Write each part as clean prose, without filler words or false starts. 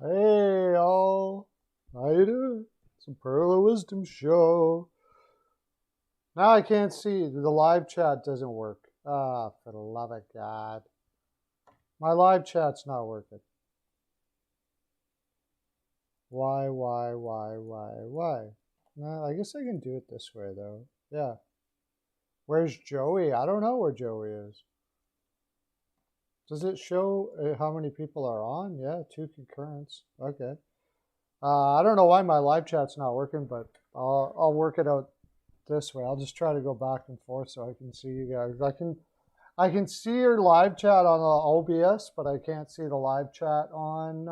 Hey, all. How you doing? It's a Pearl of Wisdom show. Now I can't see. The live chat doesn't work. Ah, for the love of God. My live chat's not working. Why? No, I guess I can do it this way, though. Yeah. Where's Joey? I don't know where Joey is. Does it show how many people are on? Yeah, 2 concurrents. Okay. I don't know why my live chat's not working, but I'll work it out this way. I'll just try to go back and forth so I can see you guys. I can see your live chat on OBS, but I can't see the live chat on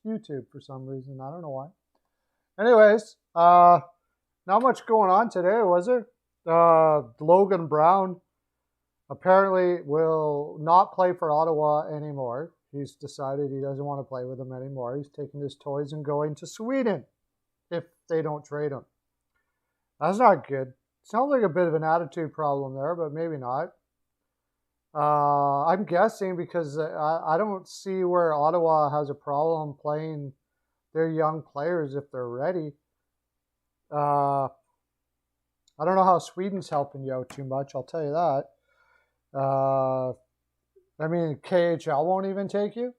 YouTube for some reason. I don't know why. Anyways, not much going on today, was there? Logan Brown apparently will not play for Ottawa anymore. He's decided he doesn't want to play with them anymore. He's taking his toys and going to Sweden if they don't trade him. That's not good. Sounds like a bit of an attitude problem there, but maybe not. I'm guessing because I don't see where Ottawa has a problem playing their young players if they're ready. I don't know how Sweden's helping you out too much, I'll tell you that. I mean, KHL won't even take you?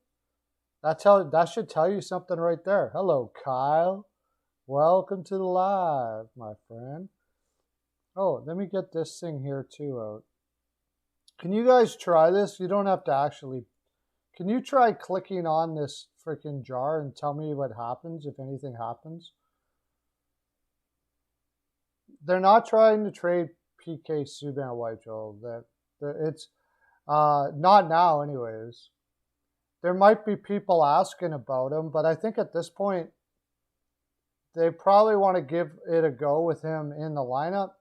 That should tell you something right there. Hello, Kyle. Welcome to the live, my friend. Oh, let me get this thing here too out. Can you guys try this? You don't have to actually. Can you try clicking on this freaking jar and tell me what happens, if anything happens? They're not trying to trade PK Subban Whitehall. It's not now, anyways. There might be people asking about him, but I think at this point, they probably want to give it a go with him in the lineup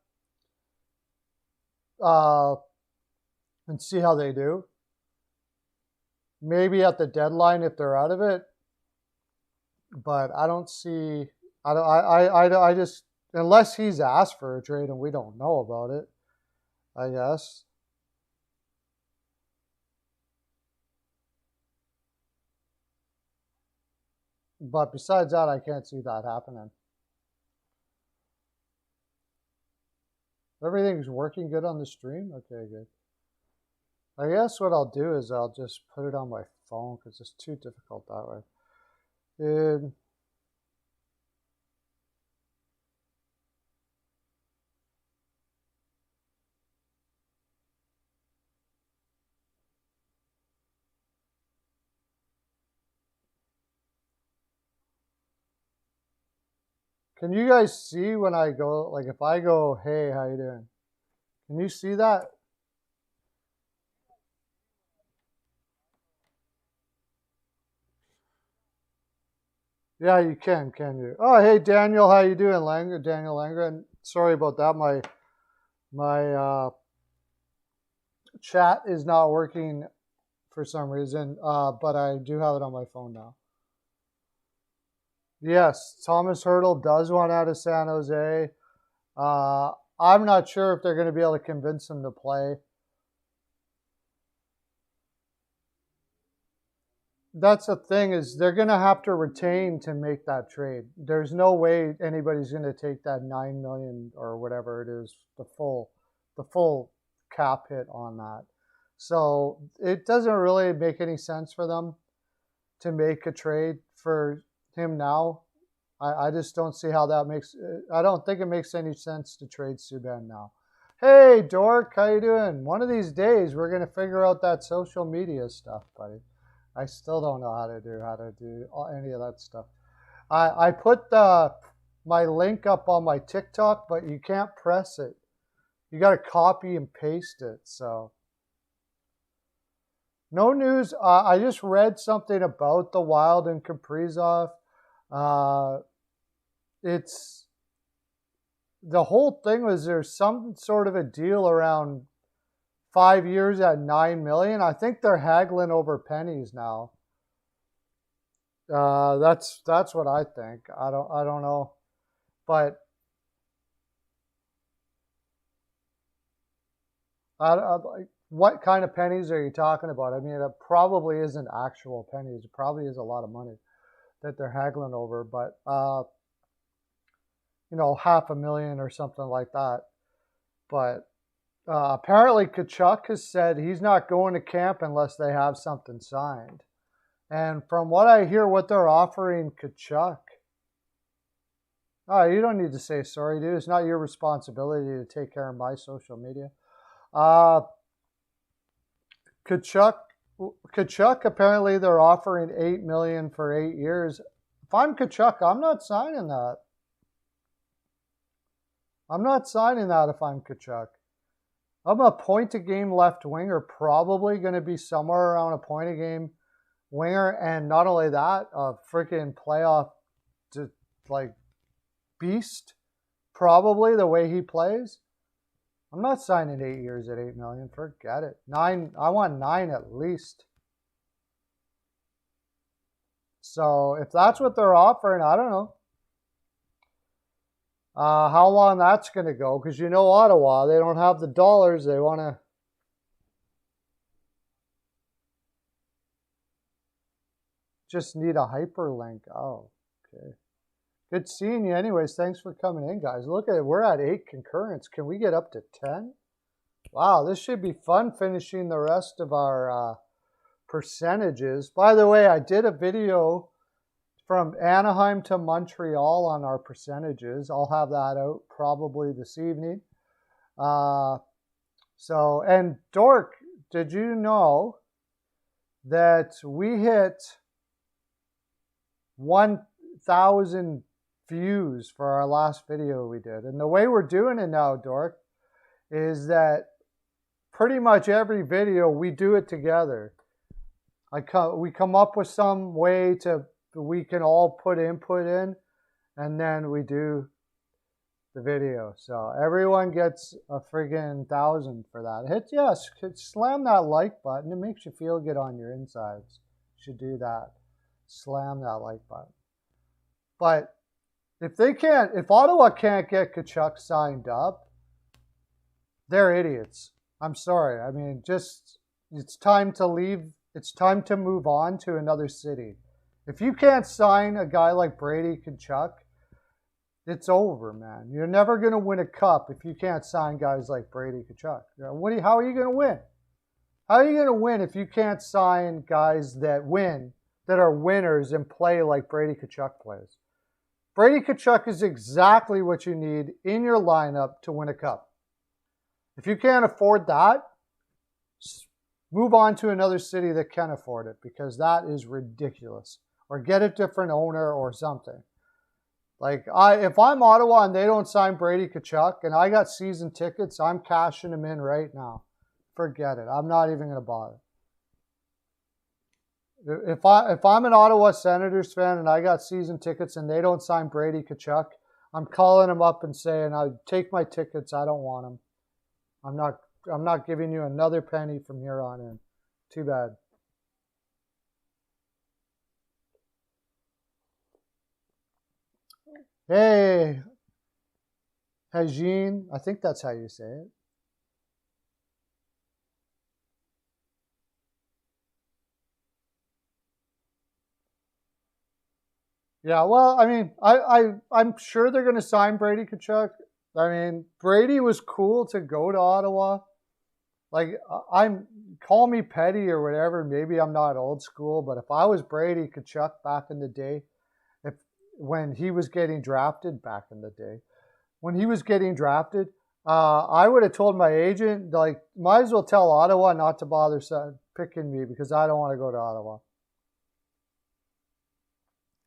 and see how they do. Maybe at the deadline if they're out of it, but I don't see. I just, unless he's asked for a trade and we don't know about it, I guess. But besides that, I can't see that happening. Everything's working good on the stream? Okay, good. I guess what I'll do is I'll just put it on my phone because it's too difficult that way. Can you guys see when I go, like if I go, hey, how you doing? Can you see that? Yeah, you can you? Oh, hey, Daniel, how you doing? Daniel Langren. Sorry about that. My chat is not working for some reason, but I do have it on my phone now. Yes, Thomas Hurdle does want out of San Jose. I'm not sure if they're going to be able to convince him to play. That's the thing, is they're going to have to retain to make that trade. There's no way anybody's going to take that $9 million or whatever it is, the full cap hit on that. So it doesn't really make any sense for them to make a trade for him now. I just don't see how that makes. I don't think it makes any sense to trade Subban now. Hey, Dork, how you doing? One of these days we're gonna figure out that social media stuff, buddy. I still don't know how to do any of that stuff. I put my link up on my TikTok, but you can't press it. You got to copy and paste it. So no news. I just read something about the Wild and Kaprizov. It's the whole thing was there's some sort of a deal around 5 years at $9 million. I think they're haggling over pennies now. That's what I think. I don't know, but what kind of pennies are you talking about? I mean, it probably isn't actual pennies. It probably is a lot of money. that they're haggling over, but you know, 500,000 or something like that. But apparently Kachuk has said he's not going to camp unless they have something signed. And from what I hear, what they're offering Kachuk, oh, you don't need to say sorry, dude. It's not your responsibility to take care of my social media. Kachuk, apparently they're offering $8 million for 8 years. If I'm Kachuk, I'm not signing that. I'm not signing that if I'm Kachuk. I'm a point-a-game left winger, probably going to be somewhere around a point-a-game winger, and not only that, a freaking playoff like beast, probably the way he plays. I'm not signing 8 years at $8 million. Forget it. 9. I want 9 at least. So if that's what they're offering, I don't know how long that's going to go, because you know Ottawa, they don't have the dollars. They want to just need a hyperlink. Oh, okay. Good seeing you anyways. Thanks for coming in, guys. Look at it. We're at 8 concurrents. Can we get up to 10? Wow, this should be fun finishing the rest of our percentages. By the way, I did a video from Anaheim to Montreal on our percentages. I'll have that out probably this evening. And Dork, did you know that we hit 1,000 views for our last video we did? And the way we're doing it now, Dork, is that pretty much every video we do it together. We come up with some way we can all put input in, and then we do the video. So everyone gets a friggin' 1,000 for that. Slam that like button. It makes you feel good on your insides. You should do that. Slam that like button. But if Ottawa can't get Kachuk signed up, they're idiots. I'm sorry. I mean, it's time to leave. It's time to move on to another city. If you can't sign a guy like Brady Kachuk, it's over, man. You're never going to win a cup if you can't sign guys like Brady Kachuk. How are you going to win? How are you going to win if you can't sign guys that win, that are winners and play like Brady Kachuk plays? Brady Kachuk is exactly what you need in your lineup to win a cup. If you can't afford that, move on to another city that can afford it, because that is ridiculous. Or get a different owner or something. Like, if I'm Ottawa and they don't sign Brady Kachuk and I got season tickets, I'm cashing them in right now. Forget it. I'm not even going to bother. If I'm an Ottawa Senators fan and I got season tickets and they don't sign Brady Kachuk, I'm calling them up and saying, "I take my tickets. I don't want them. I'm not giving you another penny from here on in." Too bad. Hey, Hajin, I think that's how you say it. Yeah, well, I mean, I'm sure they're going to sign Brady Kachuk. I mean, Brady was cool to go to Ottawa. Like, call me petty or whatever. Maybe I'm not old school, but if I was Brady Kachuk back in the day, when he was getting drafted, I would have told my agent, like, might as well tell Ottawa not to bother picking me because I don't want to go to Ottawa.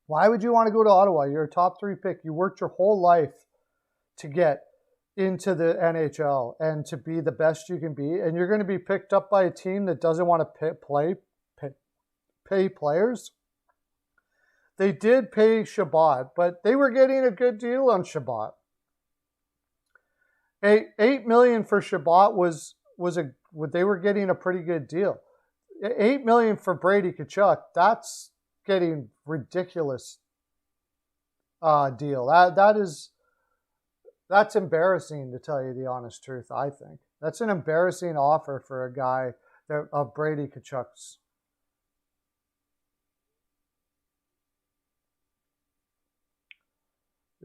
Why would you want to go to Ottawa? You're a top 3 pick. You worked your whole life to get into the NHL and to be the best you can be, and you're going to be picked up by a team that doesn't want to pay players. They did pay Shabbat, but they were getting a good deal on Shabbat. $8 million for Shabbat they were getting a pretty good deal. $8 million for Brady Kachuk, that's getting ridiculous deal. That's embarrassing, to tell you the honest truth. I think that's an embarrassing offer for a guy of Brady Kachuk's.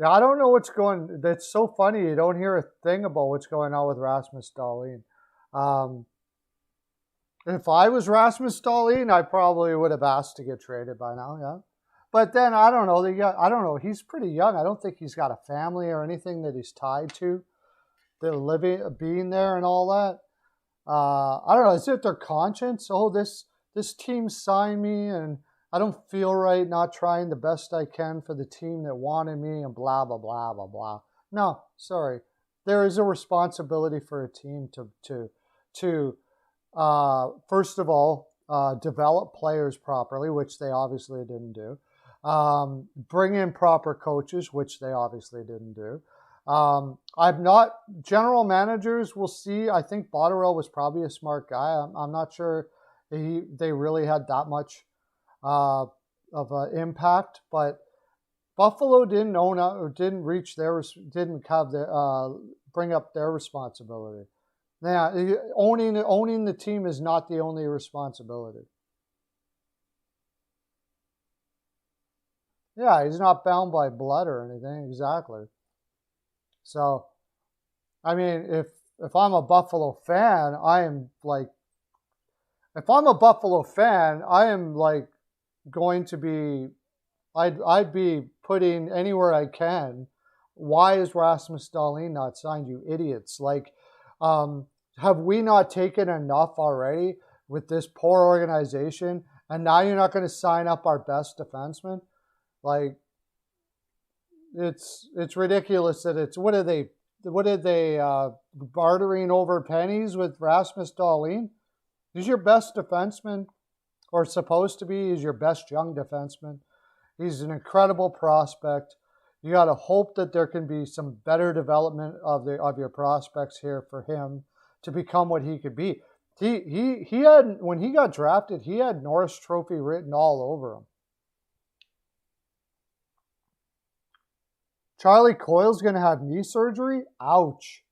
Yeah, I don't know what's going. That's so funny. You don't hear a thing about what's going on with Rasmus Dahlin. Um, if I was Rasmus Dahlin, I probably would have asked to get traded by now. Yeah, but then I don't know. I don't know. He's pretty young. I don't think he's got a family or anything that he's tied to. The living, being there, and all that. I don't know. Is it their conscience? Oh, this team signed me, and I don't feel right not trying the best I can for the team that wanted me, and blah blah blah blah blah. No, sorry. There is a responsibility for a team to first of all develop players properly, which they obviously didn't do. Bring in proper coaches, which they obviously didn't do. I'm not, general managers will see. I think Botterill was probably a smart guy. I'm not sure they really had that much of an impact, but Buffalo didn't own up or didn't reach their, didn't have the, bring up their responsibility. Now, owning the team is not the only responsibility. Yeah, he's not bound by blood or anything, exactly. So, I mean, if I'm a Buffalo fan, I am like, if I'm a Buffalo fan, I am like going to be, I'd be putting anywhere I can. Why is Rasmus Dahlin not signed, you idiots? Like, have we not taken enough already with this poor organization? And now you're not going to sign up our best defenseman? Like, it's ridiculous that it's, what are they bartering over pennies with Rasmus Dahlin? He's your best defenseman, or supposed to be. He's your best young defenseman. He's an incredible prospect. You got to hope that there can be some better development of your prospects here for him to become what he could be. He had, when he got drafted, he had Norris Trophy written all over him. Charlie Coyle's going to have knee surgery? Ouch.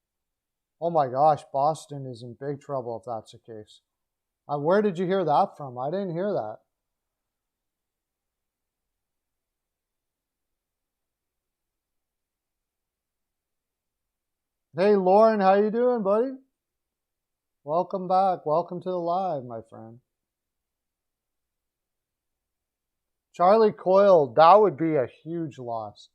Oh my gosh, Boston is in big trouble if that's the case. Where did you hear that from? I didn't hear that. Hey, Lauren, how you doing, buddy? Welcome back. Welcome to the live, my friend. Charlie Coyle, that would be a huge loss.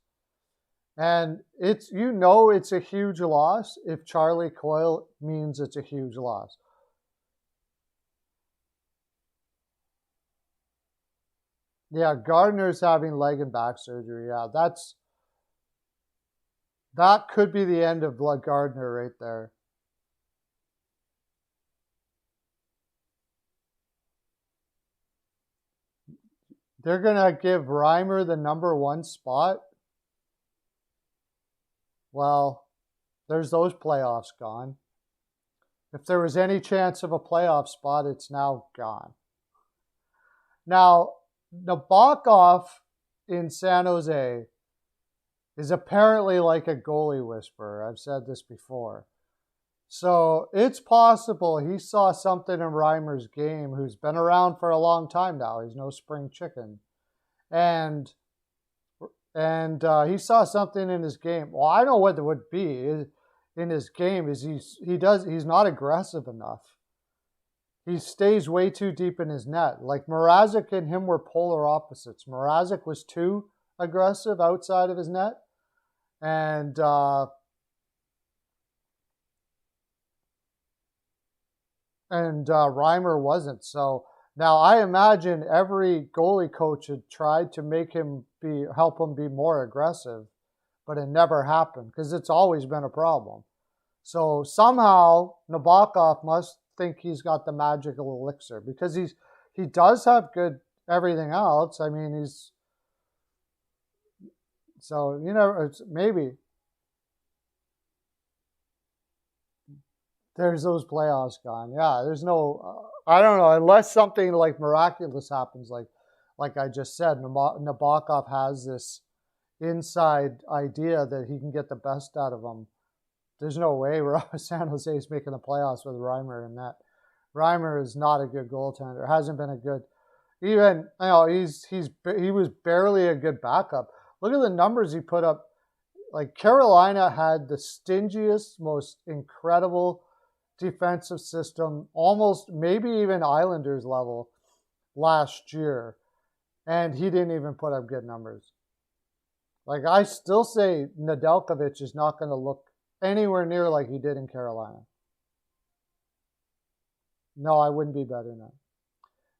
And it's, you know, it's a huge loss if Charlie Coyle means it's a huge loss. Yeah, Gardner's having leg and back surgery. Yeah, that could be the end of Gardner right there. They're going to give Reimer the #1 spot. Well, there's those playoffs gone. If there was any chance of a playoff spot, it's now gone. Now, Nabokov in San Jose is apparently like a goalie whisperer. I've said this before. So it's possible he saw something in Reimer's game, who's been around for a long time now. He's no spring chicken. And he saw something in his game. Well, I know what it would be in his game is he's not aggressive enough. He stays way too deep in his net. Like Mrazek and him were polar opposites. Mrazek was too aggressive outside of his net, and Reimer wasn't. So now I imagine every goalie coach had tried to make him help him be more aggressive, but it never happened because it's always been a problem. So somehow Nabokov must think he's got the magical elixir, because he does have good everything else. I mean, he's, so, you know, it's maybe there's those playoffs gone. Yeah, there's no, I don't know, unless something like miraculous happens, like I just said, Nabokov has this inside idea that he can get the best out of them. There's no way San Jose is making the playoffs with Reimer in that. Reimer is not a good goaltender. Hasn't been a good, even, you know, he was barely a good backup. Look at the numbers he put up like Carolina had the stingiest, most incredible defensive system, almost maybe even Islanders level last year, and he didn't even put up good numbers. Like, I still say Nedeljkovic is not going to look anywhere near like he did in Carolina. No, I wouldn't be betting that.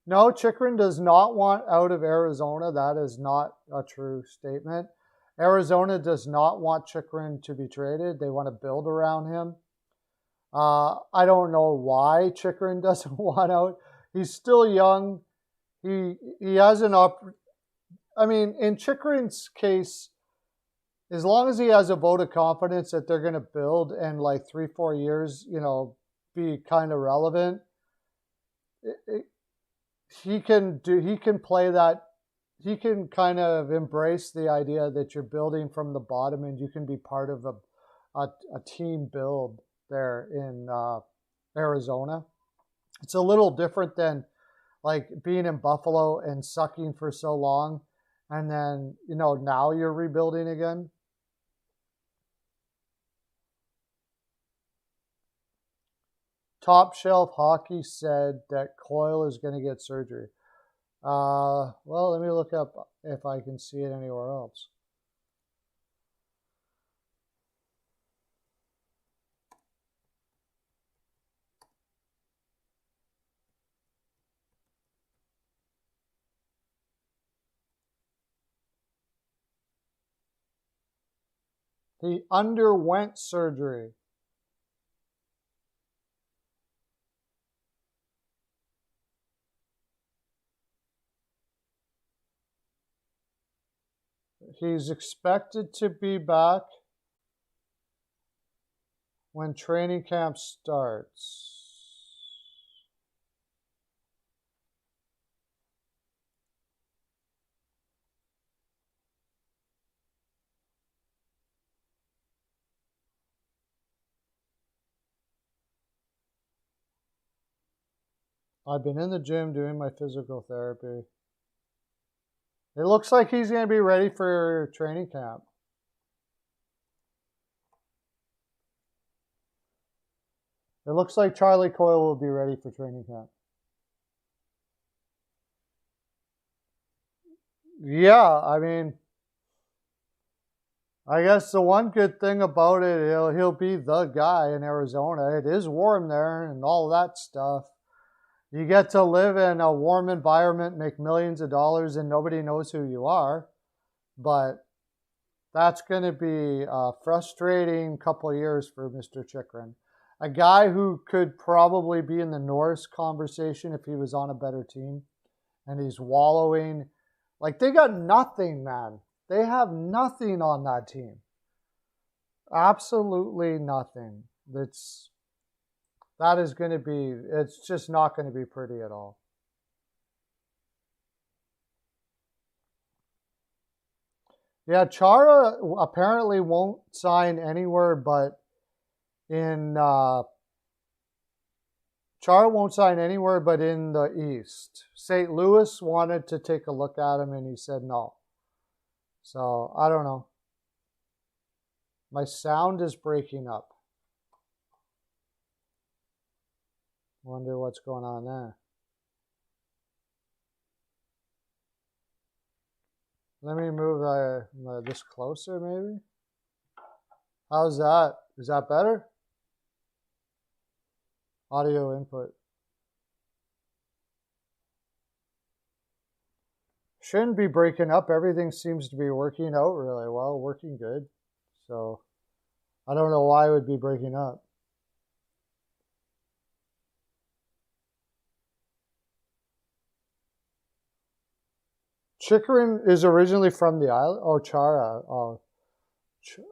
No, Chychrun does not want out of Arizona. That is not a true statement. Arizona does not want Chychrun to be traded. They want to build around him. I don't know why Chychrun doesn't want out. He's still young. He has an I mean, in Chychrun's case, as long as he has a vote of confidence that they're going to build and like 3-4 years, you know, be kind of relevant, he can play that. He can kind of embrace the idea that you're building from the bottom and you can be part of a team build there in Arizona. It's a little different than like being in Buffalo and sucking for so long, and then, you know, now you're rebuilding again. Top Shelf Hockey said that Coyle is going to get surgery. Well, let me look up if I can see it anywhere else. He underwent surgery. He's expected to be back when training camp starts. I've been in the gym doing my physical therapy. It looks like he's going to be ready for training camp. It looks like Charlie Coyle will be ready for training camp. Yeah, I mean, I guess the one good thing about it, he'll be the guy in Arizona. It is warm there and all that stuff. You get to live in a warm environment, make millions of dollars, and nobody knows who you are. But that's going to be a frustrating couple of years for Mr. Chychrun. A guy who could probably be in the Norris conversation if he was on a better team. And he's wallowing. Like, they got nothing, man. They have nothing on that team. Absolutely nothing. That is going to be, it's just not going to be pretty at all. Yeah, Chara apparently won't sign anywhere but in, Chara won't sign anywhere but in the East. St. Louis wanted to take a look at him and he said no. So, I don't know. My sound is breaking up. Wonder what's going on there. Let me move this closer, maybe. How's that? Is that better? Audio input. Shouldn't be breaking up. Everything seems to be working out really well, working good. So, I don't know why it would be breaking up. Chychrun is originally from the island. Oh, Chara. Oh,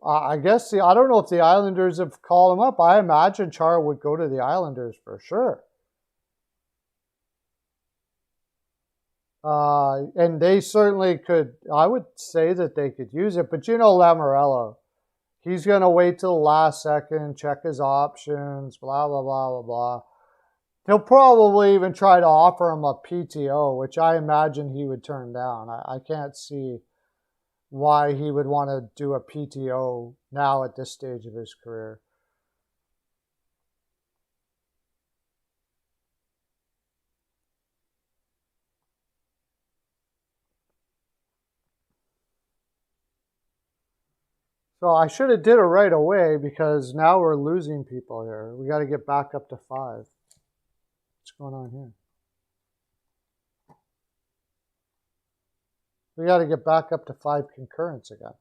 I guess I don't know if the Islanders have called him up. I imagine Chara would go to the Islanders for sure. And they certainly could. I would say that they could use it. But you know Lamoriello. He's going to wait till the last second, check his options, blah, blah, blah, blah, blah. He'll probably even try to offer him a PTO, which I imagine he would turn down. I can't see why he would want to do a PTO now at this stage of his career. So I should have did it right away because now we're losing people here. We got to get back up to 5. What's going on here? We got to get back up to 5 concurrents again.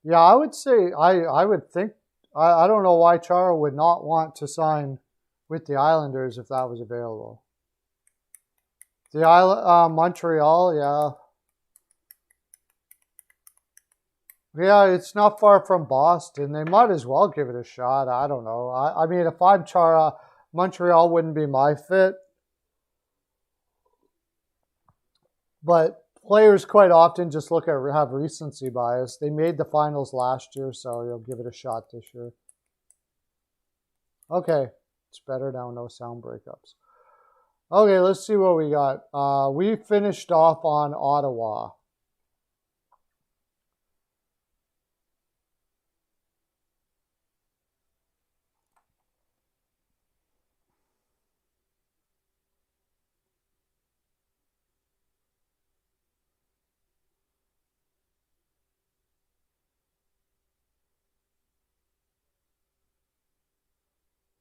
Yeah, I would say, I would think, I don't know why Chara would not want to sign with the Islanders if that was available. The Montreal, yeah. Yeah, it's not far from Boston. They might as well give it a shot. I don't know. I mean, if I'm Chara, Montreal wouldn't be my fit. But players quite often just have recency bias. They made the finals last year, so you'll give it a shot this year. Okay, it's better now, no sound breakups. Okay, let's see what we got. We finished off on Ottawa.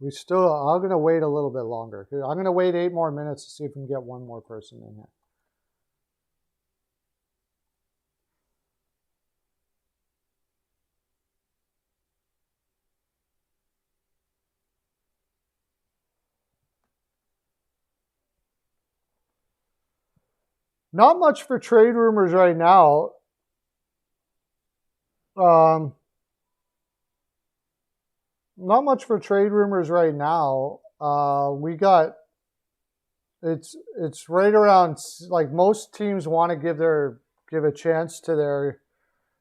I'm going to wait a little bit longer. I'm going to wait 8 more minutes to see if we can get one more person in here. Not much for trade rumors right now. Not much for trade rumors right now. We got it's right around, like, most teams want to give a chance to their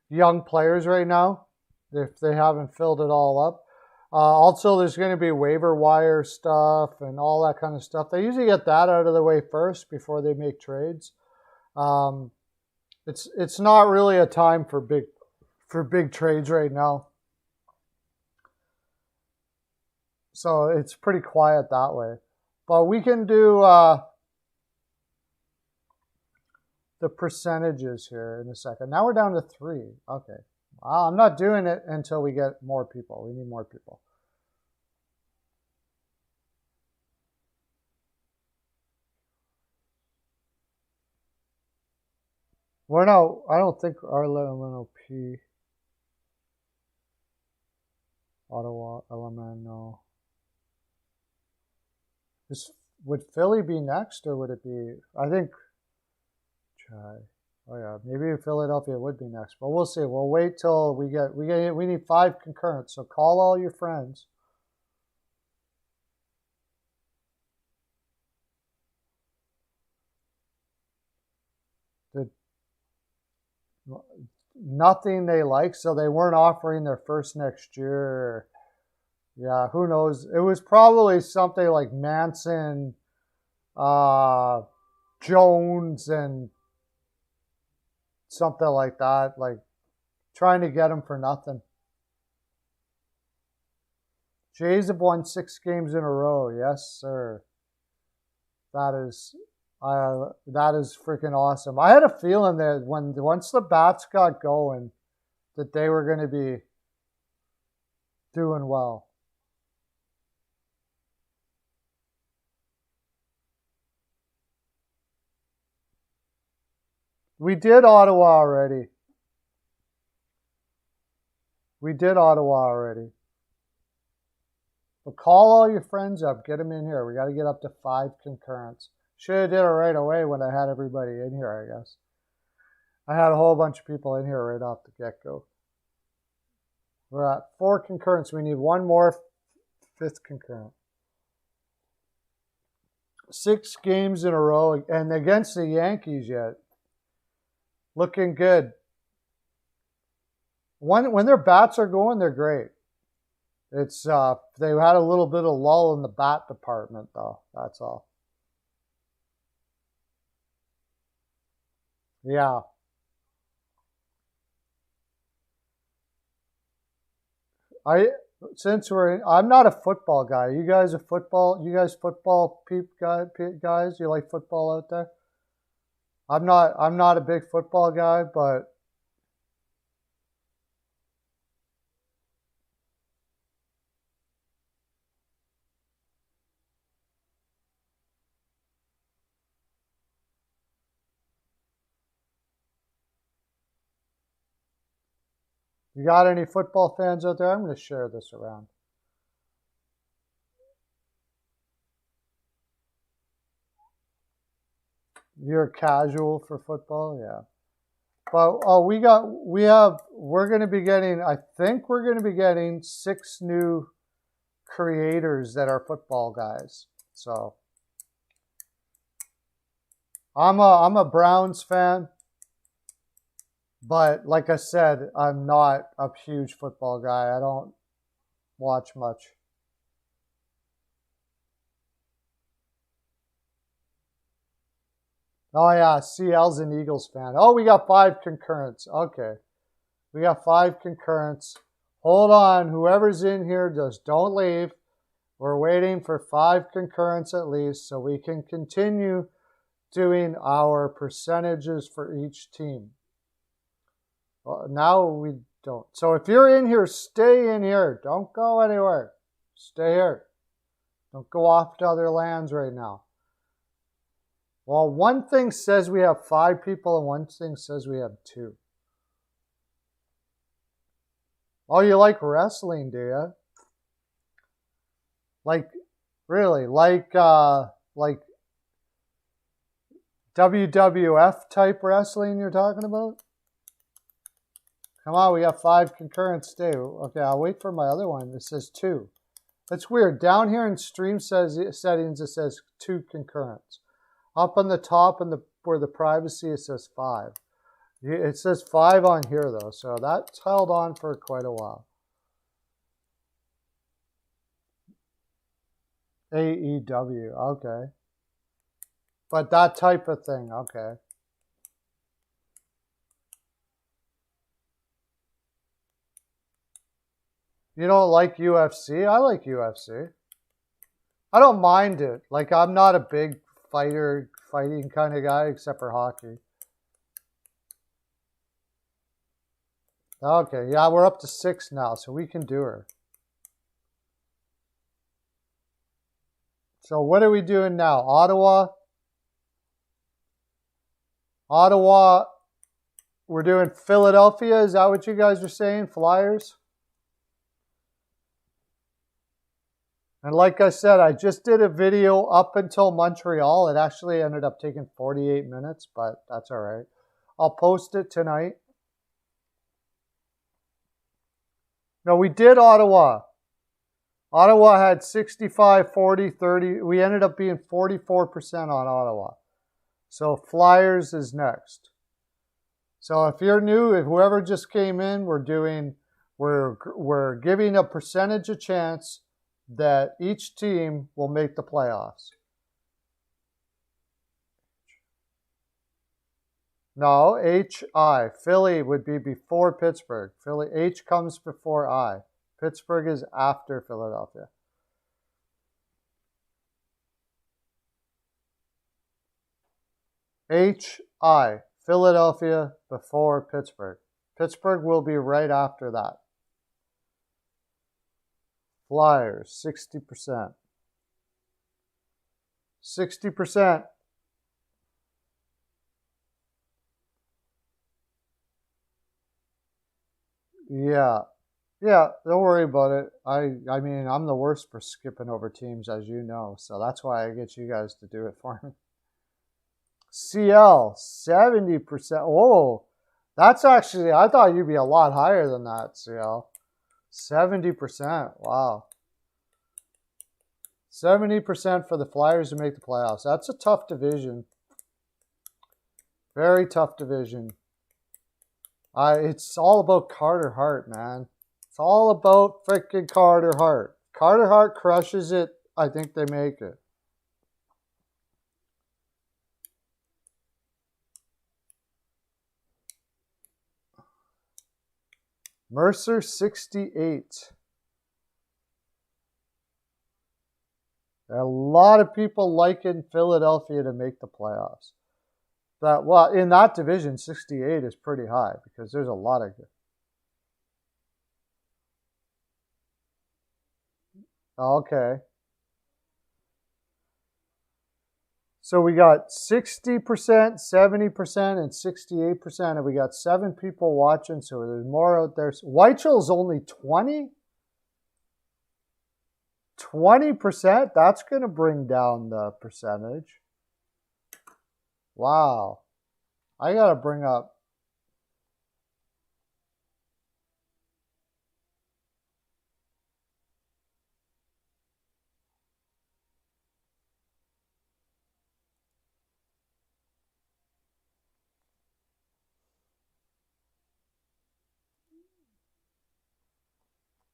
young players right now if they haven't filled it all up. Also, there's going to be waiver wire stuff and all that kind of stuff. They usually get that out of the way first before they make trades. It's not really a time for big trades right now. So it's pretty quiet that way. But we can do the percentages here in a second. Now we're down to 3. Okay. I'm not doing it until we get more people. We need more people. I don't think Arlen P. Ottawa, Element, no. Would Philly be next, or would it be? I think. Oh yeah, maybe Philadelphia would be next, but we'll see. We'll wait till we need 5 concurrents. So call all your friends. Nothing they like, so they weren't offering their first next year. Yeah, who knows? It was probably something like Manson, Jones, and something like that, like trying to get him for nothing. Jays have won 6 games in a row. Yes, sir. That is freaking awesome. I had a feeling that once the bats got going, that they were going to be doing well. We did Ottawa already. But call all your friends up. Get them in here. We got to get up to 5 concurrents. Should have did it right away when I had everybody in here, I guess. I had a whole bunch of people in here right off the get-go. We're at 4 concurrents. We need one more 5th concurrent. 6 games in a row, and against the Yankees yet. Looking good. When their bats are going, they're great. It's they had a little bit of lull in the bat department, though. That's all. Yeah. I since I'm not a football guy. You guys a football? You guys football guys? You like football out there? I'm not. I'm not a big football guy, but you got any football fans out there? I'm going to share this around. You're casual for football, yeah. But oh, we're going to be getting. I think we're going to be getting 6 new creators that are football guys. So I'm a Browns fan, but like I said, I'm not a huge football guy. I don't watch much. Oh yeah, CL's an Eagles fan. Oh, we got 5 concurrents. Okay. We got 5 concurrents. Hold on, whoever's in here, just don't leave. We're waiting for 5 concurrents at least so we can continue doing our percentages for each team. Well, now we don't. So if you're in here, stay in here. Don't go anywhere. Stay here. Don't go off to other lands right now. Well, one thing says we have 5 people and one thing says we have 2. Oh, you like wrestling, do you? Like, really? Like WWF type wrestling you're talking about? Come on, we got 5 concurrents too. Okay, I'll wait for my other one. It says 2. That's weird. Down here in stream settings, it says 2 concurrents. Up on the top and where the privacy, it says 5. It says 5 on here though, so that's held on for quite a while. AEW, okay. But that type of thing, okay. You don't like UFC? I like UFC. I don't mind it. Like, I'm not a big fighting kind of guy, except for hockey. Okay, yeah, we're up to 6 now, so we can do her. So what are we doing now? Ottawa, we're doing Philadelphia. Is that what you guys are saying? Flyers? And like I said, I just did a video up until Montreal. It actually ended up taking 48 minutes, but that's all right. I'll post it tonight. No, we did Ottawa. Ottawa had 65, 40, 30. We ended up being 44% on Ottawa. So Flyers is next. So if you're new, if whoever just came in, we're giving a percentage of chance that each team will make the playoffs. No, H-I. Philly would be before Pittsburgh. Philly, H comes before I. Pittsburgh is after Philadelphia. H-I. Philadelphia before Pittsburgh. Pittsburgh will be right after that. Flyers, 60%. 60%. Yeah. Yeah, don't worry about it. I mean, I'm the worst for skipping over teams, as you know. So that's why I get you guys to do it for me. CL, 70%. Whoa, that's actually, I thought you'd be a lot higher than that, CL. 70%. Wow. 70% for the Flyers to make the playoffs. That's a tough division. Very tough division. It's all about Carter Hart, man. It's all about freaking Carter Hart. Carter Hart crushes it. I think they make it. Mercer 68. A lot of people liking Philadelphia to make the playoffs. Well, in that division, 68 is pretty high because there's a lot of good. Okay. So we got 60%, 70%, and 68%. And we got 7 people watching, so there's more out there. Weichsel's only 20? 20%? That's going to bring down the percentage. Wow. I got to bring up.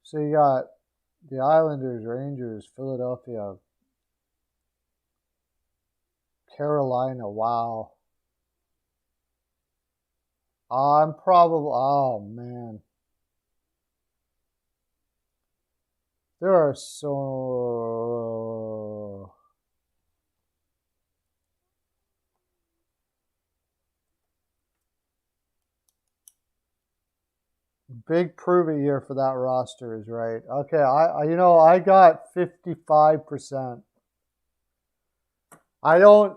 So you got the Islanders, Rangers, Philadelphia, Carolina. Wow. I'm probably, oh man. There are so. Big prove it year for that roster is right. Okay, I got 55%.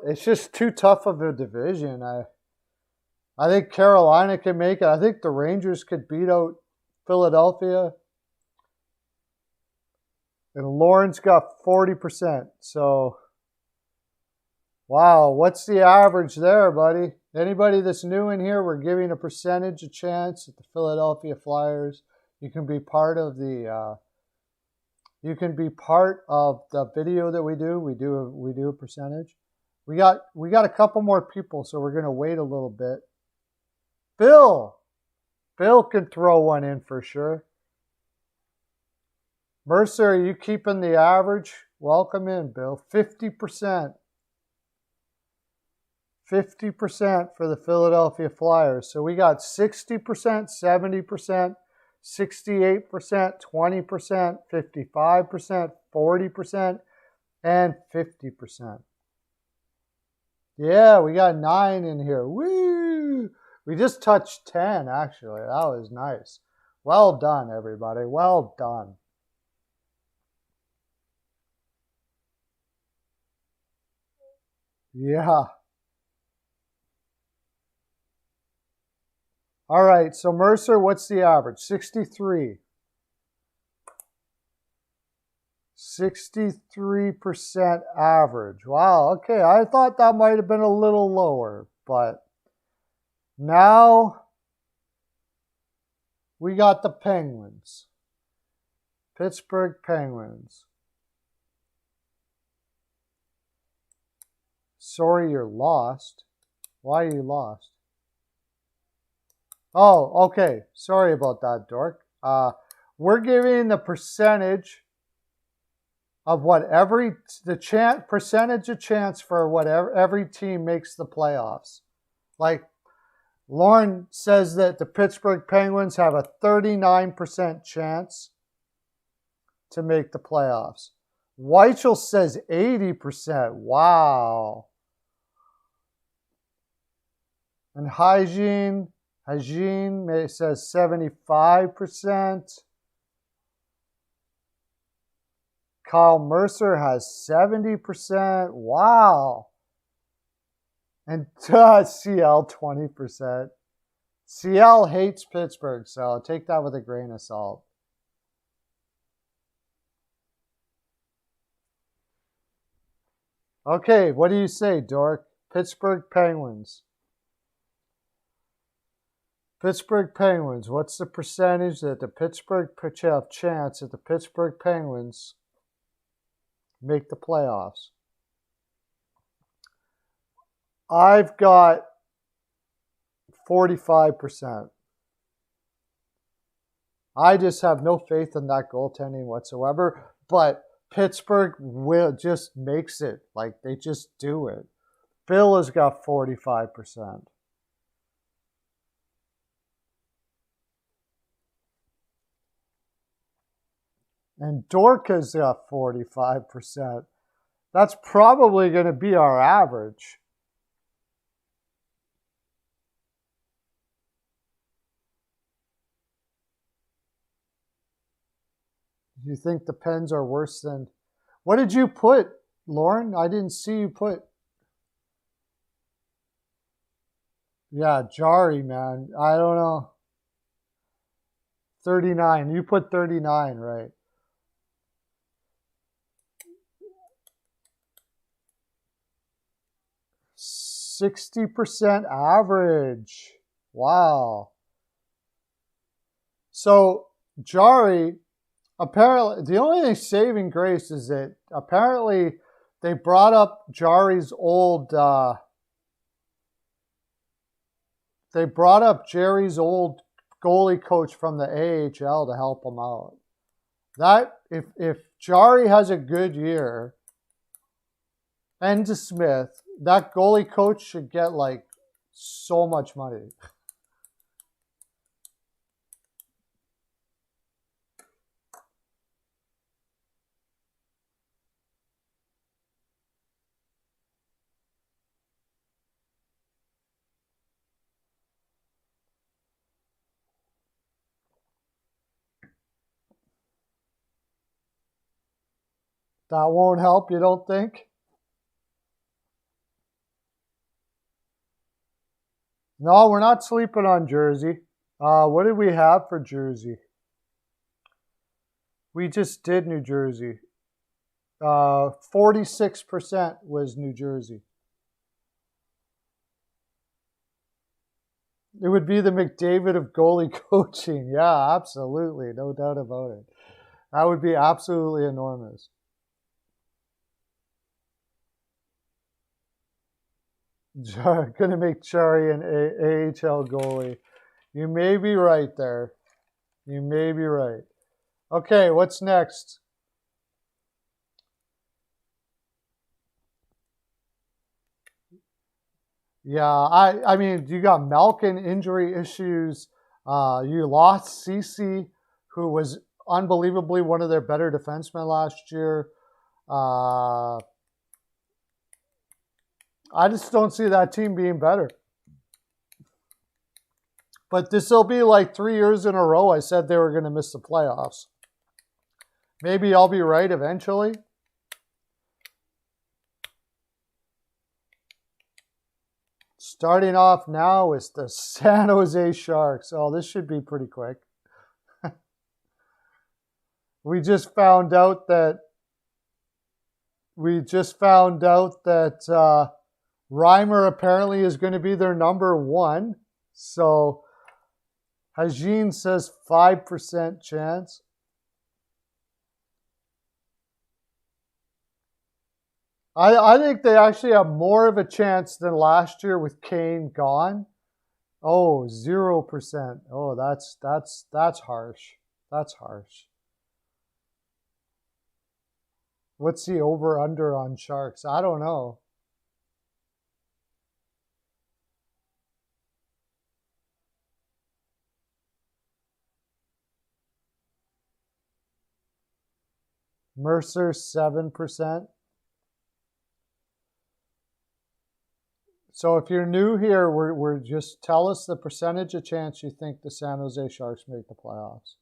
It's just too tough of a division. I think Carolina can make it. I think the Rangers could beat out Philadelphia. And Lauren's got 40%. So, wow, what's the average there, buddy? Anybody that's new in here, we're giving a percentage a chance at the Philadelphia Flyers. You can be part of the video that we do. We do a percentage. We got a couple more people, so we're gonna wait a little bit. Bill can throw one in for sure. Mercer, are you keeping the average? Welcome in, Bill. 50%. 50% for the Philadelphia Flyers. So we got 60%, 70%, 68%, 20%, 55%, 40%, and 50%. Yeah, we got 9 in here. Woo! We just touched 10, actually. That was nice. Well done, everybody. Well done. Yeah. All right, so Mercer, what's the average? 63. 63% average. Wow, okay. I thought that might have been a little lower, but now we got the Penguins. Pittsburgh Penguins. Sorry you're lost. Why are you lost? Oh, okay. Sorry about that, Dork. We're giving the percentage of percentage of chance for whatever every team makes the playoffs. Like Lauren says that the Pittsburgh Penguins have a 39% chance to make the playoffs. Weichel says 80%. Wow. And Hygiene says 75%. Kyle Mercer has 70%. Wow. And CL 20%. CL hates Pittsburgh, so take that with a grain of salt. Okay, what do you say, Dork? Pittsburgh Penguins. Pittsburgh Penguins. What's the percentage that the Pittsburgh chance that the Pittsburgh Penguins make the playoffs? I've got 45%. I just have no faith in that goaltending whatsoever, but Pittsburgh just makes it. Like, they just do it. Bill has got 45%. And Dorca's got 45%. That's probably going to be our average. You think the Pens are worse than... What did you put, Lauren? I didn't see you put... Yeah, Jari, man. I don't know. 39. You put 39, right? %60 average. Wow. So, Jari, apparently, the only saving grace is that apparently they brought up Jari's old... they brought up Jerry's old goalie coach from the AHL to help him out. That if Jari has a good year, and to Smith, that goalie coach should get like so much money. That won't help, you don't think? No, we're not sleeping on Jersey. What did we have for Jersey? We just did New Jersey. 46% was New Jersey. It would be the McDavid of goalie coaching. Yeah, absolutely. No doubt about it. That would be absolutely enormous. Going to make Jari an AHL goalie. You may be right there. You may be right. Okay, what's next? Yeah, I mean, you got Malkin injury issues. You lost Ceci, who was unbelievably one of their better defensemen last year. I just don't see that team being better. But this will be like 3 years in a row I said they were going to miss the playoffs. Maybe I'll be right eventually. Starting off now is the San Jose Sharks. Oh, this should be pretty quick. We just found out that Reimer apparently is going to be their number one. So Hajin says 5% chance. I think they actually have more of a chance than last year with Kane gone. Oh, 0%. Oh, that's harsh. That's harsh. What's the over-under on Sharks? I don't know. Mercer, 7%. So if you're new here, we're just tell us the percentage of chance you think the San Jose Sharks make the playoffs.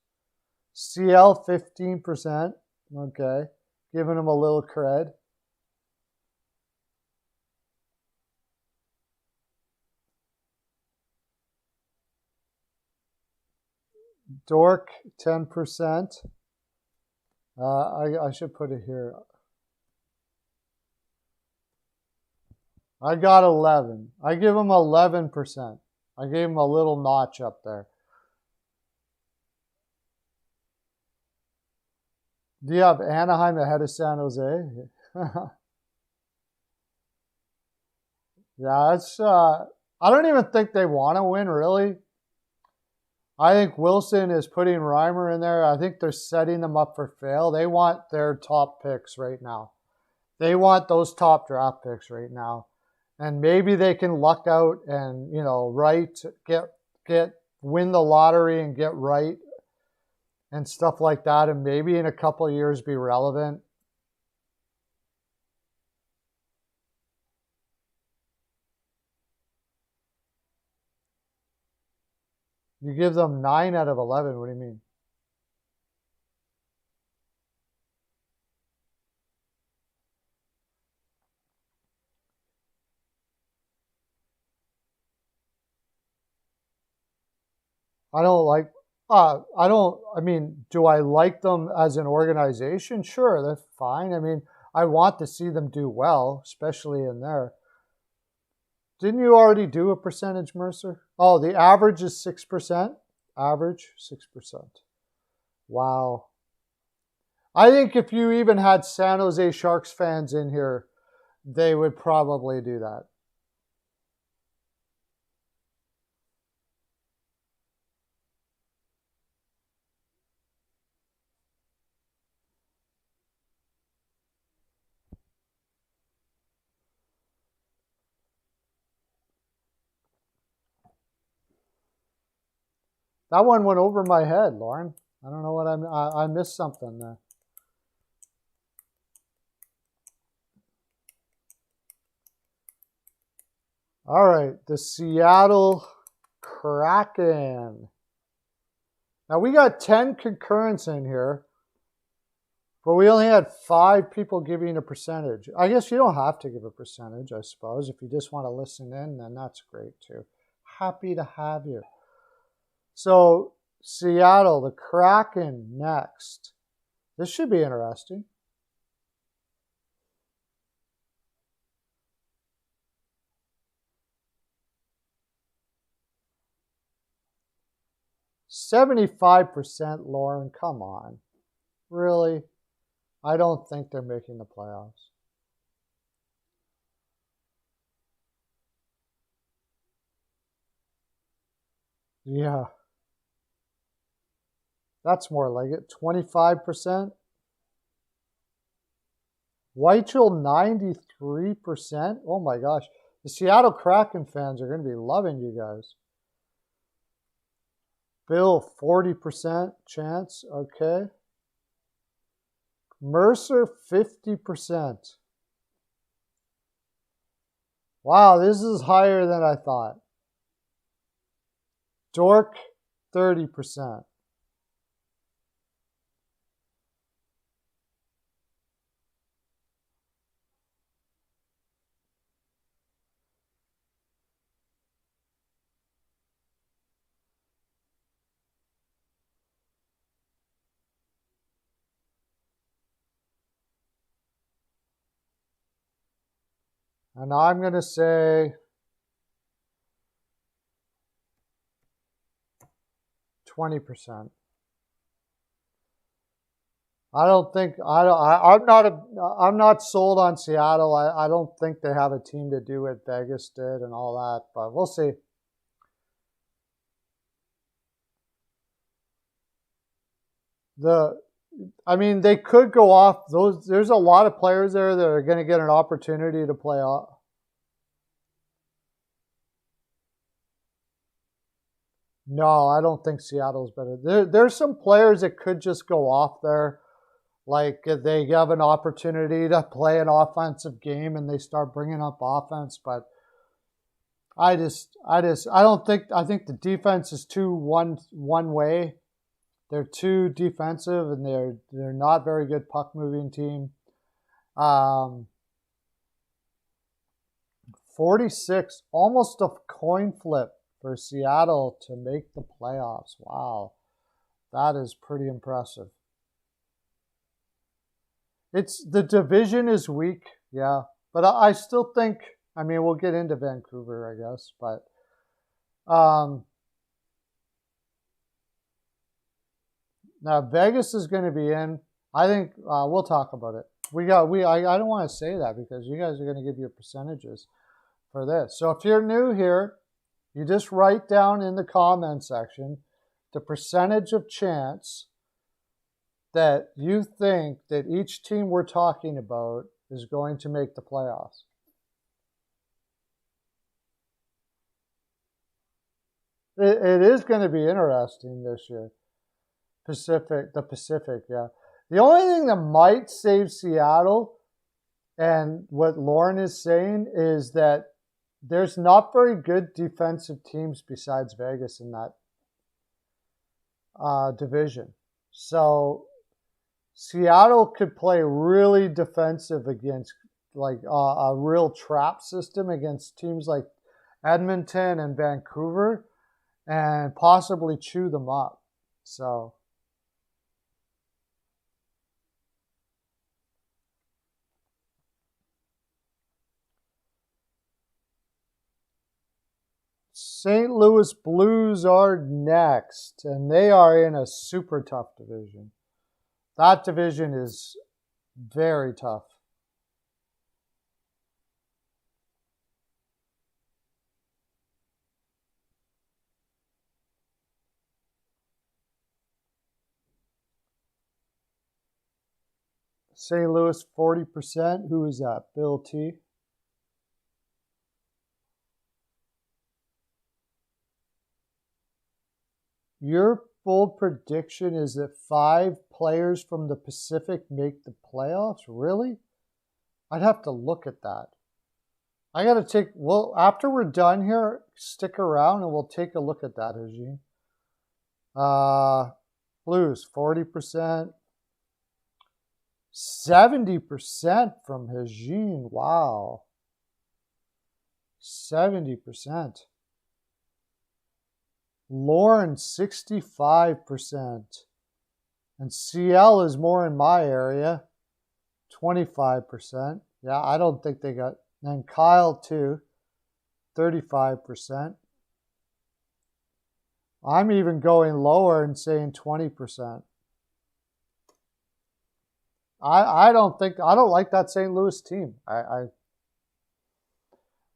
CL, 15%. Okay. Giving them a little cred. Dork, 10%. I should put it here. I got 11. I give them 11%. I gave them a little notch up there. Do you have Anaheim ahead of San Jose? Yeah, it's. I don't even think they want to win, really. I think Wilson is putting Reimer in there. I think they're setting them up for fail. They want their top picks right now. They want those top draft picks right now. And maybe they can luck out and, win the lottery and get right. and stuff like that, and maybe in a couple of years be relevant. You give them 9 out of 11. What do you mean? I don't like, I mean, do I like them as an organization? Sure, they're fine. I mean, I want to see them do well, especially in there. Didn't you already do a percentage, Mercer? Oh, the average is 6%? Average, 6%. Wow. I think if you even had San Jose Sharks fans in here, they would probably do that. That one went over my head, Lauren. I don't know what I missed something there. All right, the Seattle Kraken. Now we got 10 concurrents in here, but we only had 5 people giving a percentage. I guess you don't have to give a percentage, I suppose. If you just want to listen in, then that's great too. Happy to have you. So Seattle, the Kraken next. This should be interesting. %75%, Lauren, come on. Really? I don't think they're making the playoffs. Yeah. That's more like it. 25%. Whitechel, 93%. Oh my gosh. The Seattle Kraken fans are going to be loving you guys. Bill, 40% chance. Okay. Mercer, 50%. Wow, this is higher than I thought. Dork, 30%. And I'm going to say 20%. I'm not sold on Seattle. I don't think they have a team to do what Vegas did and all that, but we'll see. I mean, they could go off those. There's a lot of players there that are going to get an opportunity to play off. No, I don't think Seattle's better. There's some players that could just go off there. Like if they have an opportunity to play an offensive game and they start bringing up offense, but I don't think. I think the defense is too one way. They're too defensive and they're not very good puck moving team. 46, almost a coin flip for Seattle to make the playoffs. Wow, that is pretty impressive. The division is weak, yeah, but I still think. I mean, we'll get into Vancouver, I guess, but now Vegas is going to be in. I think we'll talk about it. I don't want to say that because you guys are going to give your percentages for this. So if you're new here, you just write down in the comment section the percentage of chance that you think that each team we're talking about is going to make the playoffs. It is going to be interesting this year The Pacific, yeah. The only thing that might save Seattle, and what Lauren is saying, is that there's not very good defensive teams besides Vegas in that division. So Seattle could play really defensive against like a real trap system against teams like Edmonton and Vancouver and possibly chew them up. So St. Louis Blues are next, and they are in a super tough division. That division is very tough. St. Louis 40%. Who is that? Bill T. Your bold prediction is that 5 players from the Pacific make the playoffs? Really? I'd have to look at that. I got to take, well, after we're done here, stick around and we'll take a look at that, Eugene. Blues, 40%. 70% from Eugene. Wow. 70%. Lauren, 65%. And CL is more in my area, 25%. Yeah, I don't think they got, and Kyle too, 35%. I'm even going lower and saying 20%. I don't like that St. Louis team.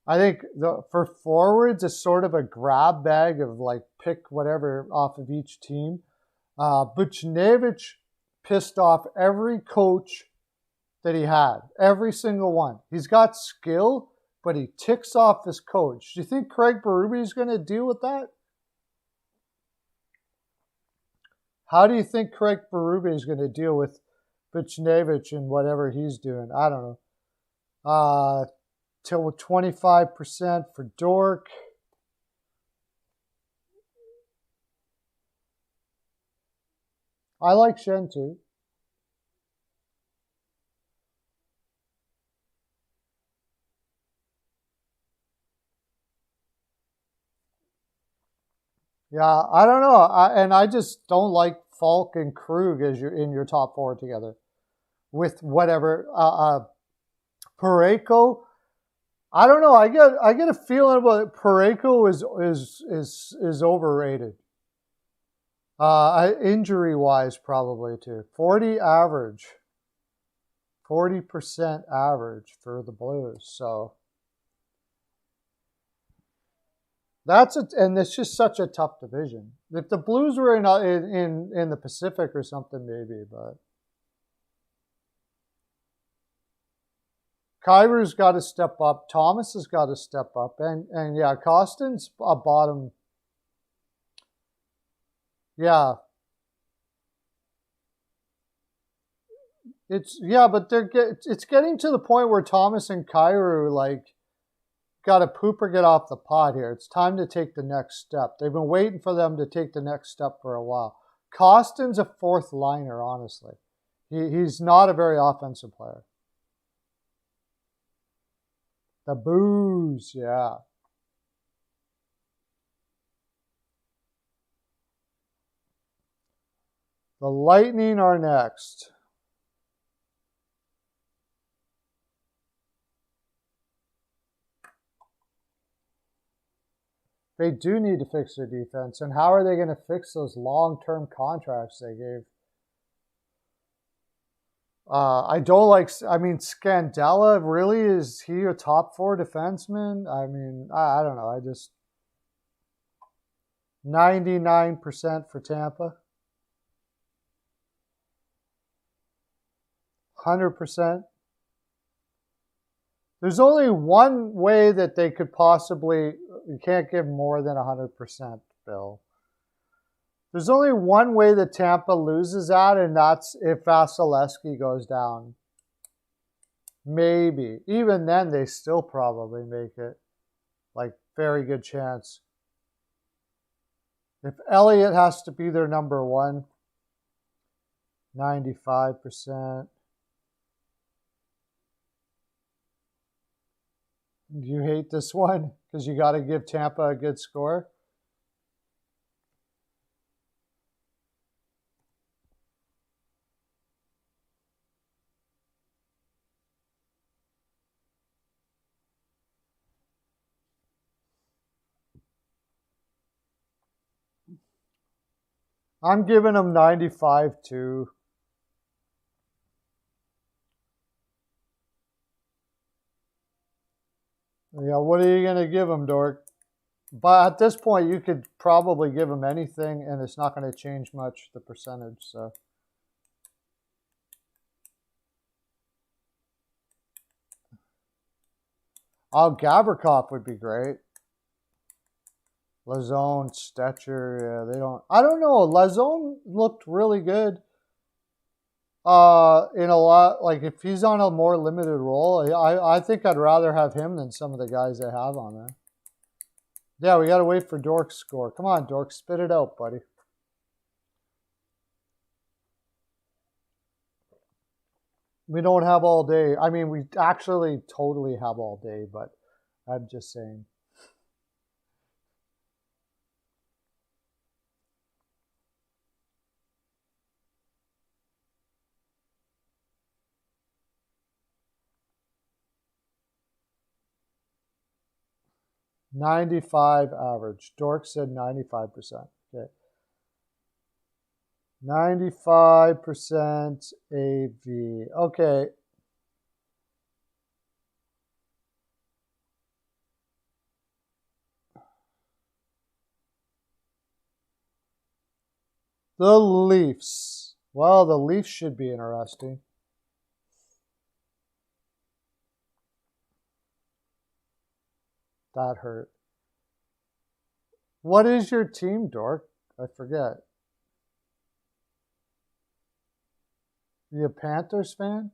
I think for forwards, it's sort of a grab bag of like pick whatever off of each team. Buchnevich pissed off every coach that he had, every single one. He's got skill, but he ticks off his coach. Do you think Craig Berube is going to deal with that? How do you think Craig Berube is going to deal with Buchnevich and whatever he's doing? I don't know. Till 25% for Dork. I like Shen too. Yeah, I don't know. I just don't like Falk and Krug as you're in your top 4 together with whatever. Parayko, I don't know. I get a feeling about it. Parayko is overrated. Injury wise, probably too. 40 average, 40% average for the Blues. So and it's just such a tough division. If the Blues were in the Pacific or something, maybe, but Kyrie's got to step up. Thomas has got to step up, and yeah, Costin's a bottom. Yeah, but it's getting to the point where Thomas and Kyrou like got to poop or get off the pot here. It's time to take the next step. They've been waiting for them to take the next step for a while. Costin's a 4th liner, honestly. He's not a very offensive player. The booze, yeah. The Lightning are next. They do need to fix their defense. And how are they going to fix those long-term contracts they gave? I don't like, Scandella, really? Is he a top 4 defenseman? I don't know. I just, 99% for Tampa. 100%. There's only one way that they could possibly, you can't give more than 100%, Bill. There's only one way that Tampa loses at, and that's if Vasilevsky goes down. Maybe. Even then, they still probably make it. Like, very good chance. If Elliott has to be their number one, 95%. Do you hate this one? Because you got to give Tampa a good score? I'm giving them 95 too. Yeah, what are you going to give them, Dork? But at this point, you could probably give them anything, and it's not going to change much, the percentage. So, oh, Gavrikov would be great. Lazone, Stetcher, yeah, they don't. I don't know. Lazone looked really good. In a lot, like if he's on a more limited role, I think I'd rather have him than some of the guys they have on there. Yeah, we got to wait for Dork's score. Come on, Dork, spit it out, buddy. We don't have all day. I mean, we actually totally have all day, but I'm just saying. $95 average. Dork said 95%. Okay. 95% AV. Okay. The Leafs. Well, the Leafs should be interesting. That hurt. What is your team, Dork? I forget. You a Panthers fan?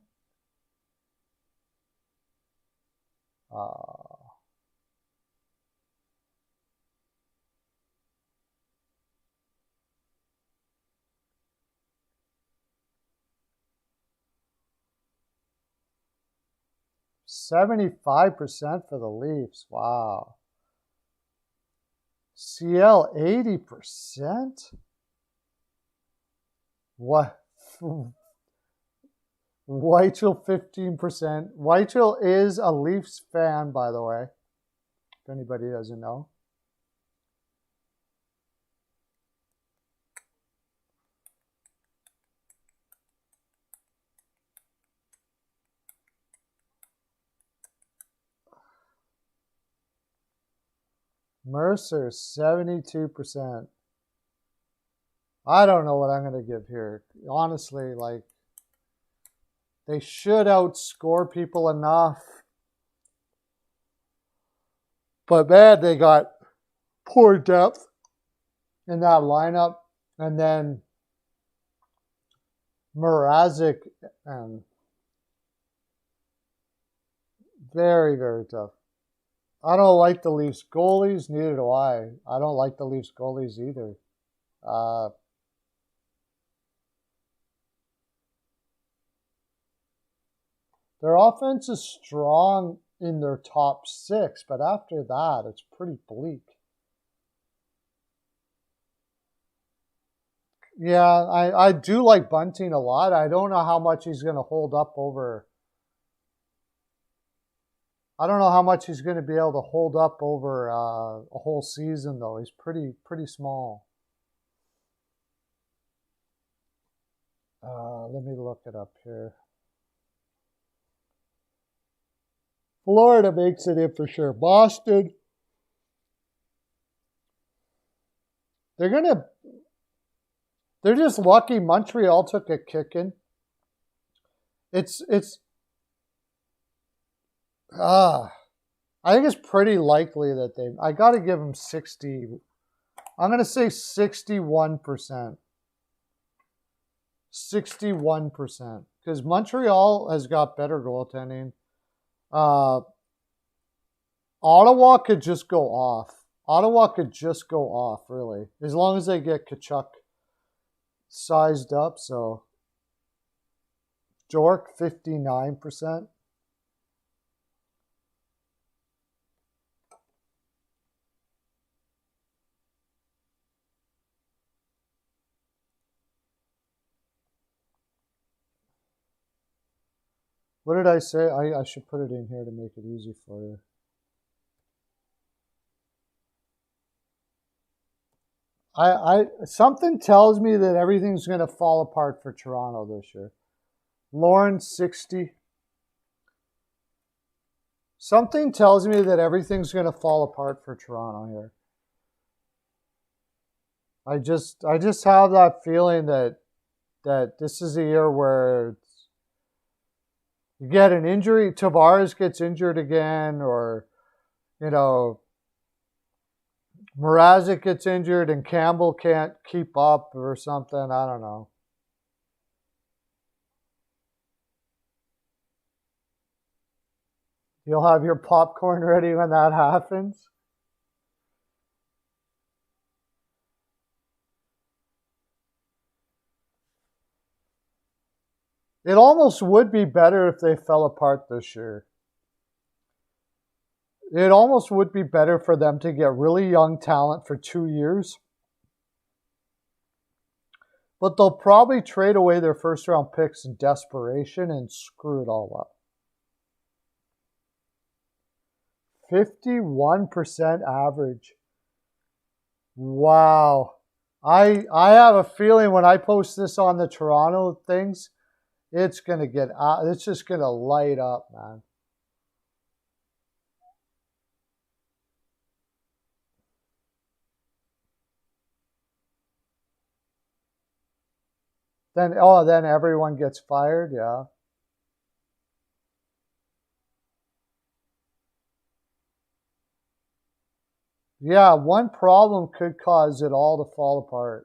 75% for the Leafs. Wow. CL 80%? What? Weichel 15%. Weichel is a Leafs fan, by the way, if anybody doesn't know. Mercer 72%. I don't know what I'm going to give here. Honestly, like, they should outscore people enough. But man, they got poor depth in that lineup. And then Mrazek, and very, very tough. I don't like the Leafs goalies, neither do I. I don't like the Leafs goalies either. Their offense is strong in their top six, but after that, it's pretty bleak. Yeah, I do like Bunting a lot. I don't know how much he's going to hold up over. I don't know how much he's going to be able to hold up over a whole season, though. He's pretty small. Let me look it up here. Florida makes it in for sure. Boston, they're just lucky Montreal took a kicking. I think it's pretty likely that I got to give them 60 I'm going to say 61%. 61%. Because Montreal has got better goaltending. Ottawa could just go off. Ottawa could just go off, really. As long as they get Kachuk sized up. So, Jork, 59%. What did I say? I should put it in here to make it easy for you. Something tells me that everything's going to fall apart for Toronto this year. Lauren, 60. Something tells me that everything's going to fall apart for Toronto here. I just have that feeling that this is a year where you get an injury, Tavares gets injured again, or, you know, Mrazek gets injured and Campbell can't keep up or something. I don't know. You'll have your popcorn ready when that happens. It almost would be better if they fell apart this year. It almost would be better for them to get really young talent for 2 years. But they'll probably trade away their first round picks in desperation and screw it all up. 51% average. Wow. I have a feeling when I post this on the Toronto things, it's just going to light up, man. Then everyone gets fired, yeah. Yeah, one problem could cause it all to fall apart.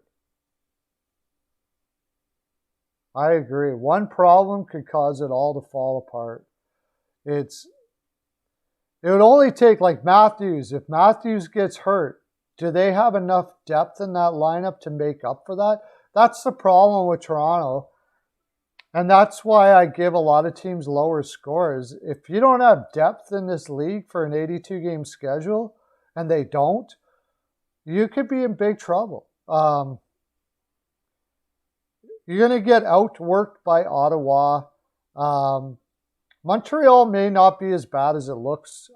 I agree. One problem could cause it all to fall apart. It would only take, like Matthews. If Matthews gets hurt, do they have enough depth in that lineup to make up for that? That's the problem with Toronto. And that's why I give a lot of teams lower scores. If you don't have depth in this league for an 82-game schedule, and they don't, you could be in big trouble. You're going to get outworked by Ottawa. Montreal may not be as bad as it looks.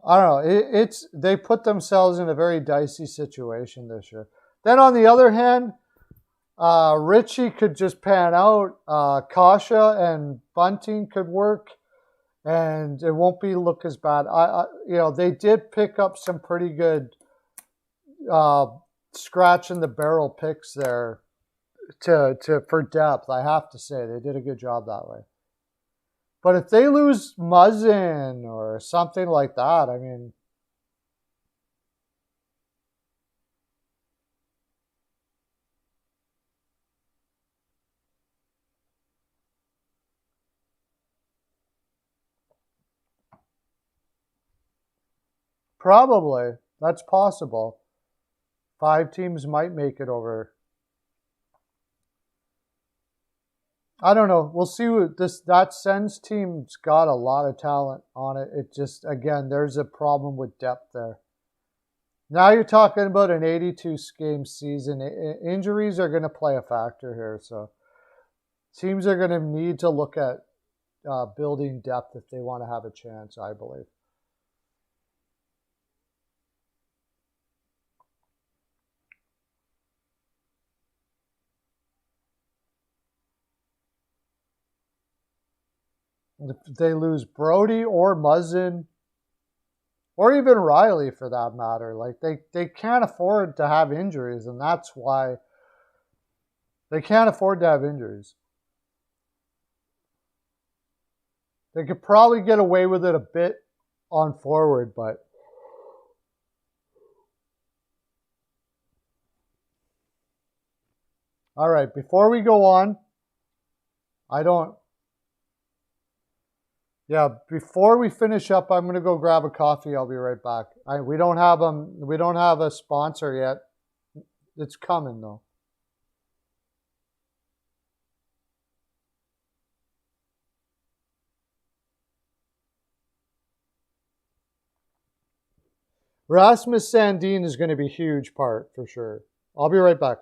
I don't know. They put themselves in a very dicey situation this year. Then on the other hand, Richie could just pan out. Kasha and Bunting could work, and it won't look as bad. They did pick up some pretty good scratch in the barrel picks there for depth. I have to say they did a good job that way. But if they lose Muzzin or something like that, I mean, probably that's possible. 5 teams might make it over. I don't know. We'll see what that Sens team's got a lot of talent on it. It just, again, there's a problem with depth there. Now you're talking about an 82-game season. Injuries are going to play a factor here. So teams are going to need to look at building depth if they want to have a chance, I believe. If they lose Brody or Muzzin, or even Riley for that matter, like they can't afford to have injuries, and that's why they can't afford to have injuries. They could probably get away with it a bit on forward, but All right, before we go on, before we finish up, I'm going to go grab a coffee. I'll be right back. We don't have a sponsor yet. It's coming though. Rasmus Sandin is going to be a huge part for sure. I'll be right back.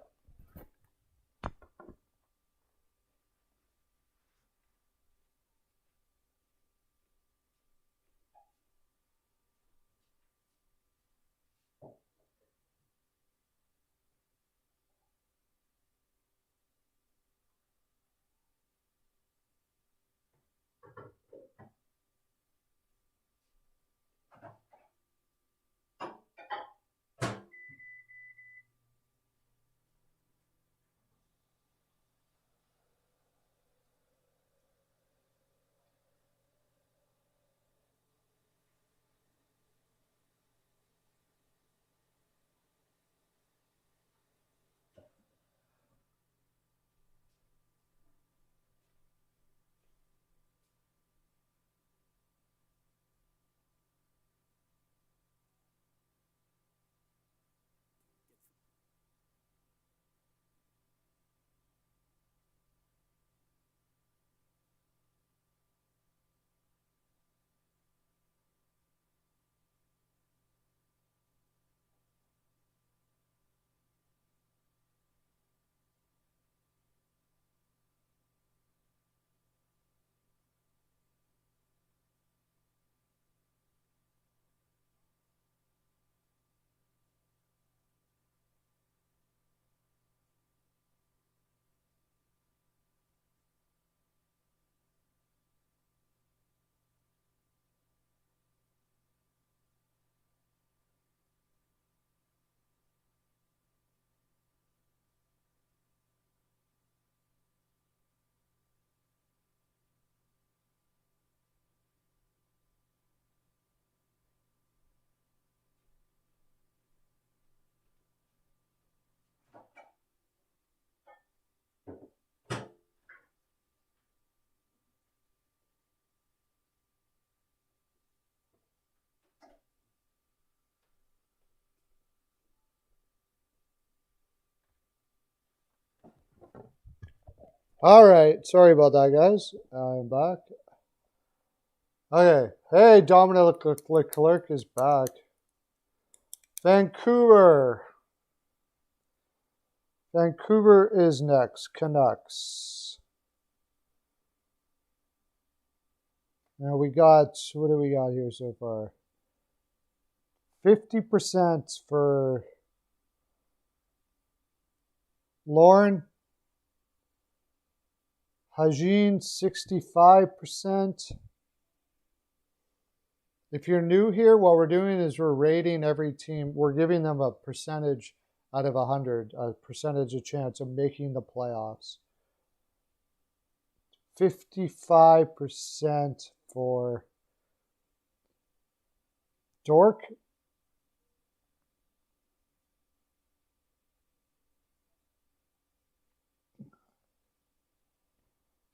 All right, sorry about that, guys. I'm back. Okay, hey, Dominic Leclerc is back. Vancouver is next. Canucks. Now what do we got here so far? 50% for Lauren. Hajin, 65%. If you're new here, what we're doing is we're rating every team. We're giving them a percentage out of 100, a percentage of chance of making the playoffs. 55% for Dork.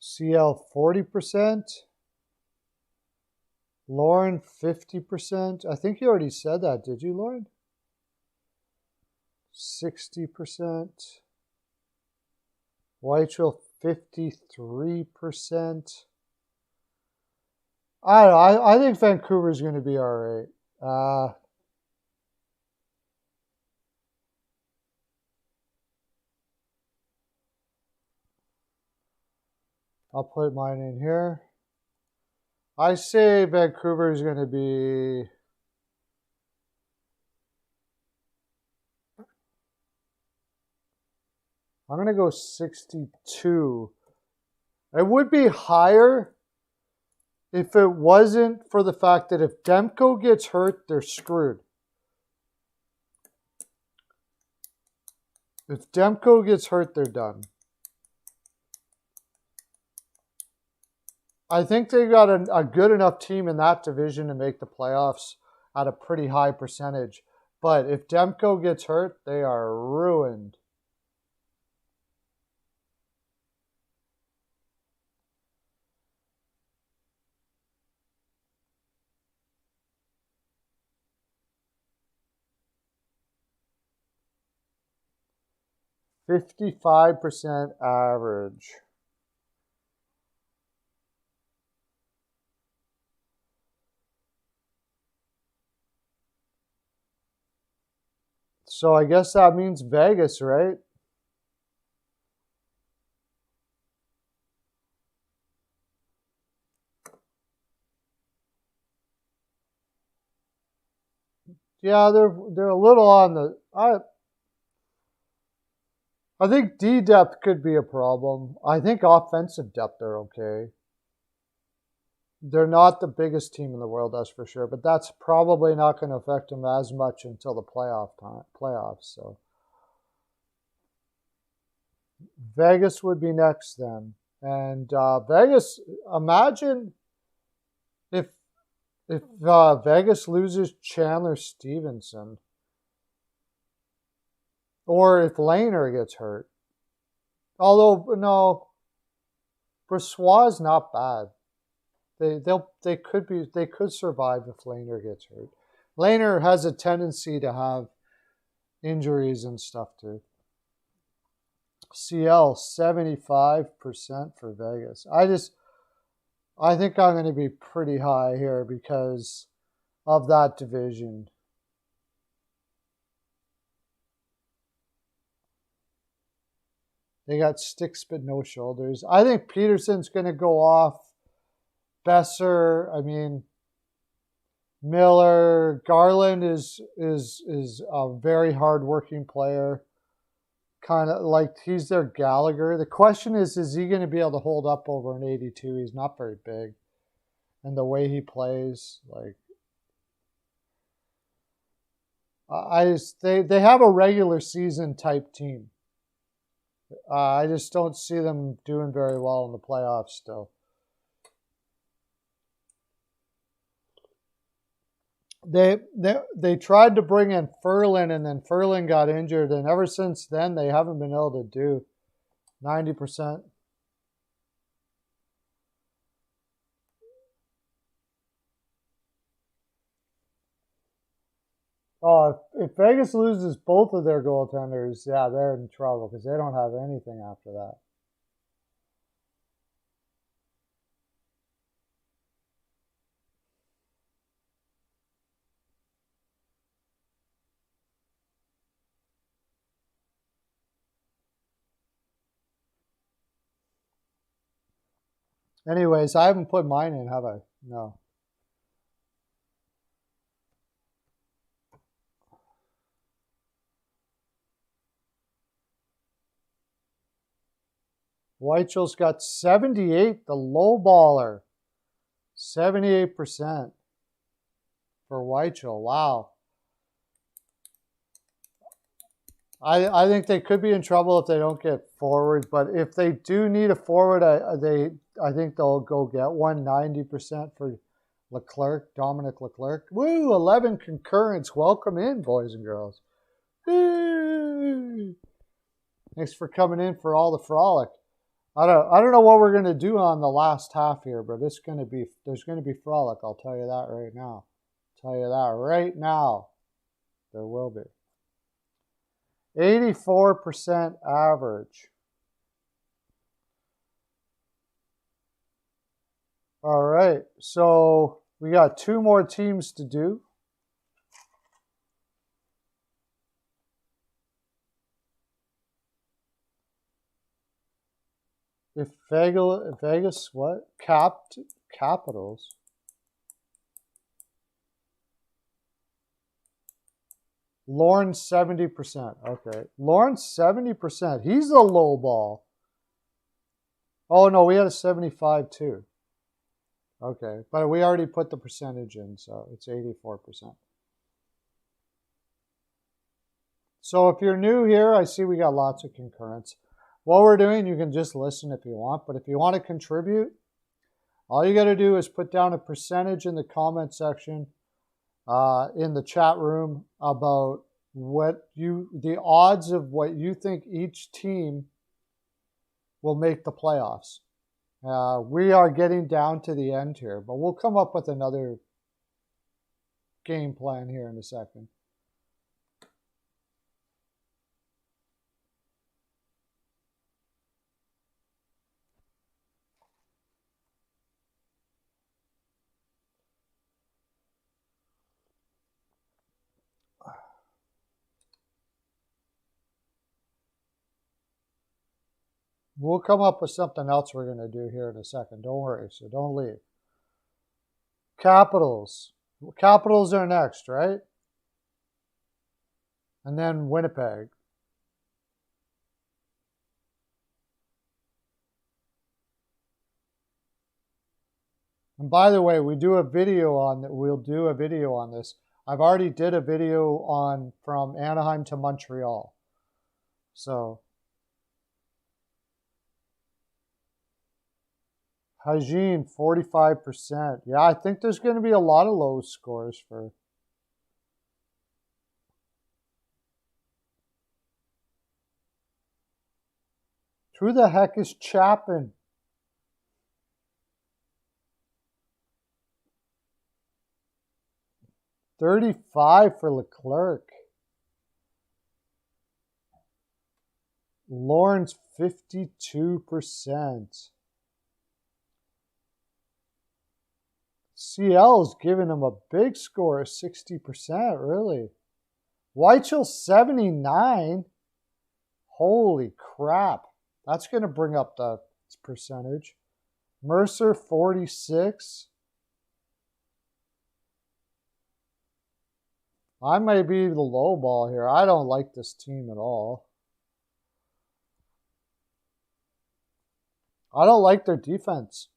CL, 40%. Lauren, 50%. I think you already said that, did you, Lauren? 60%. Whitechell, 53%. I don't know. I think Vancouver's going to be all right. I'll put mine in here. I say Vancouver is going to be... I'm going to go 62. It would be higher if it wasn't for the fact that if Demko gets hurt, they're screwed. If Demko gets hurt, they're done. I think they got a good enough team in that division to make the playoffs at a pretty high percentage. But if Demko gets hurt, they are ruined. 55% average. So I guess that means Vegas, right? Yeah, they're a little on the. I think D depth could be a problem. I think offensive depth are okay. They're not the biggest team in the world, that's for sure. But that's probably not going to affect them as much until the playoffs. So Vegas would be next then, and Vegas. Imagine if Vegas loses Chandler Stevenson, or if Lehner gets hurt. Although no, Brossoit is not bad. They could survive if Lehner gets hurt. Lehner has a tendency to have injuries and stuff too. CL 75% for Vegas. I think I'm going to be pretty high here because of that division. They got sticks but no shoulders. I think Peterson's going to go off. Besser, I mean, Miller, Garland is a very hardworking player. Kind of like he's their Gallagher. The question is he going to be able to hold up over an 82? He's not very big, and the way he plays, like, they have a regular season type team. I just don't see them doing very well in the playoffs still. They tried to bring in Ferlin, and then Ferlin got injured, and ever since then they haven't been able to do 90%. Oh, if Vegas loses both of their goaltenders, yeah, they're in trouble because they don't have anything after that. Anyways, I haven't put mine in, have I? No. Weichel's got 78, the low baller. 78% for Weichel. Wow. I think they could be in trouble if they don't get forwards, but if they do need a forward, I think they'll go get one. 90% for Leclerc, Dominic Leclerc. Woo, 11 concurrents. Welcome in, boys and girls. Woo. Thanks for coming in for all the frolic. I don't know what we're gonna do on the last half here, but there's gonna be frolic. I'll tell you that right now. There will be. 84% average. All right, so we got two more teams to do. If Vegas what? Capitals. Lawrence 70%. Okay. Lawrence 70%. He's a low ball. Oh no, we had a 75 too. Okay. But we already put the percentage in, so it's 84%. So if you're new here, I see we got lots of concurrents. What we're doing, you can just listen if you want, but if you want to contribute, all you got to do is put down a percentage in the comment section in the chat room about the odds of what you think each team will make the playoffs. We are getting down to the end here, but we'll come up with another game plan here in a second. We'll come up with something else we're going to do here in a second. Don't worry, so don't leave. Capitals. Capitals are next, right? And then Winnipeg. And by the way, we do a video on that. We'll do a video on this. I've already did a video on from Anaheim to Montreal. So hygiene 45%. Yeah, I think there's going to be a lot of low scores for. Who the heck is Chapin? $35 for Leclerc. Lawrence 52%. CL is giving him a big score of 60%, really. Weichel 79. Holy crap. That's going to bring up the percentage. Mercer 46. I may be the low ball here. I don't like this team at all. I don't like their defense.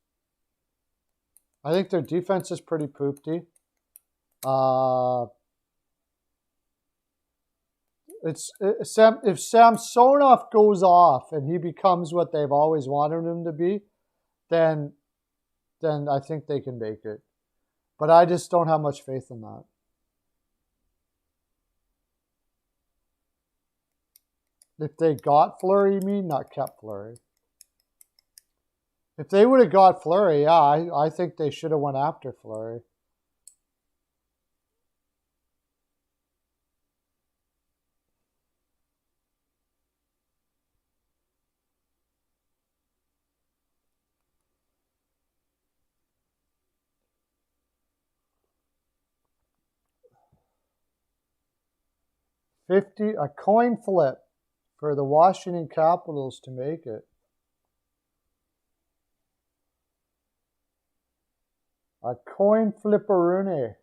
I think their defense is pretty poopty. If Samsonov goes off and he becomes what they've always wanted him to be, then I think they can make it. But I just don't have much faith in that. If they got Fleury, you mean? Not kept Fleury. If they would have got Fleury, yeah, I think they should have went after Fleury. A coin flip for the Washington Capitals to make it. A coin flipperoonie.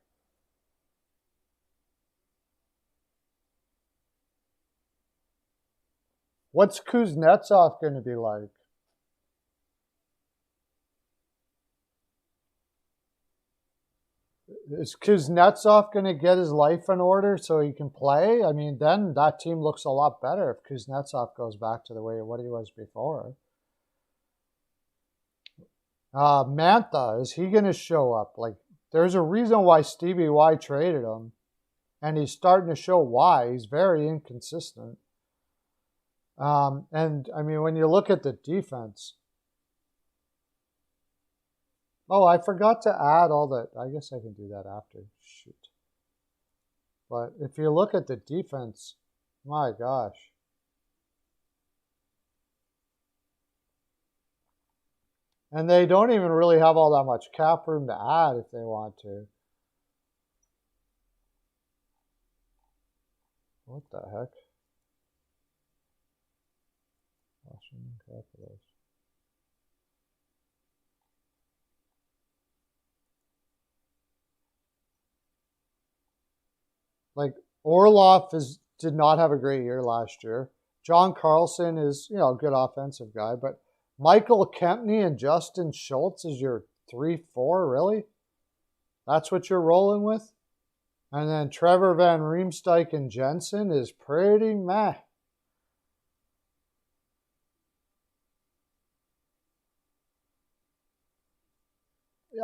What's Kuznetsov going to be like? Is Kuznetsov going to get his life in order so he can play? I mean, then that team looks a lot better if Kuznetsov goes back to the way what he was before. Mantha, is he going to show up? Like, there's a reason why Stevie Y traded him, and he's starting to show why. He's very inconsistent. And, I mean, when you look at the defense, oh, I forgot to add all that. I guess I can do that after. Shoot. But if you look at the defense, my gosh. And they don't even really have all that much cap room to add if they want to. What the heck? Washington Capitals. Like, Orlov did not have a great year last year. John Carlson is, a good offensive guy, but Michael Kempney and Justin Schultz is your 3-4, really? That's what you're rolling with? And then Trevor Van Riemsdyk and Jensen is pretty meh.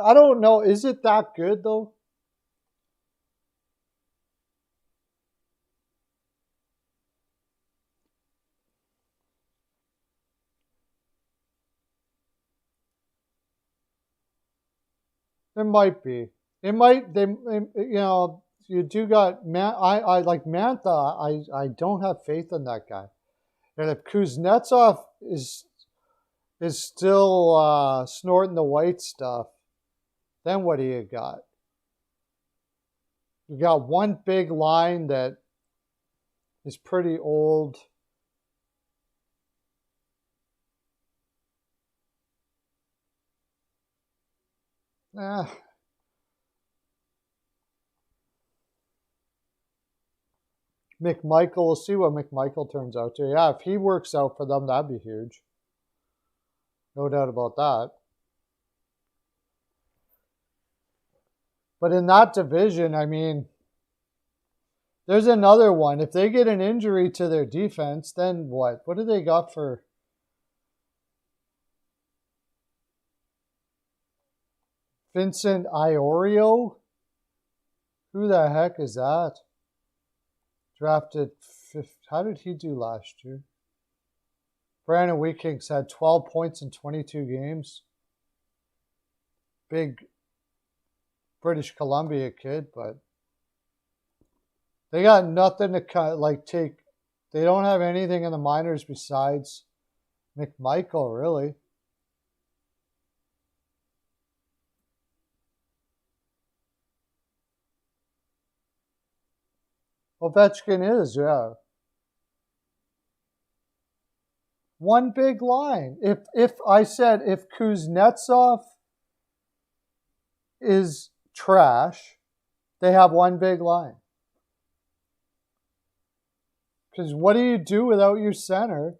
I don't know. Is it that good, though? There might be. It might. You do got I like Mantha. I don't have faith in that guy. And if Kuznetsov is still snorting the white stuff, then what do you got? You got one big line that is pretty old. Eh. McMichael, we'll see what McMichael turns out to. Yeah, if he works out for them, that'd be huge. No doubt about that. But in that division, I mean, there's another one. If they get an injury to their defense, then what? What do they got for Vincent Iorio? Who the heck is that? Drafted fifth. How did he do last year? Brandon Weekings had 12 points in 22 games. Big British Columbia kid, but they got nothing to take. They don't have anything in the minors besides McMichael, really. Ovechkin is, yeah. One big line. If I said if Kuznetsov is trash, they have one big line. Because what do you do without your center?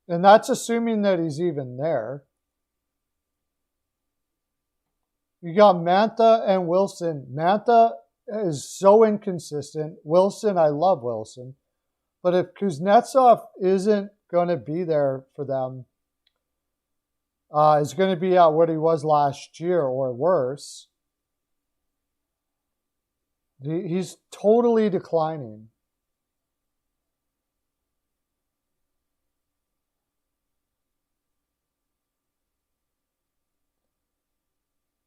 And that's assuming that he's even there. You got Mantha and Wilson. Mantha is so inconsistent. Wilson, I love Wilson. But if Kuznetsov isn't going to be there for them, is going to be at what he was last year or worse, he's totally declining.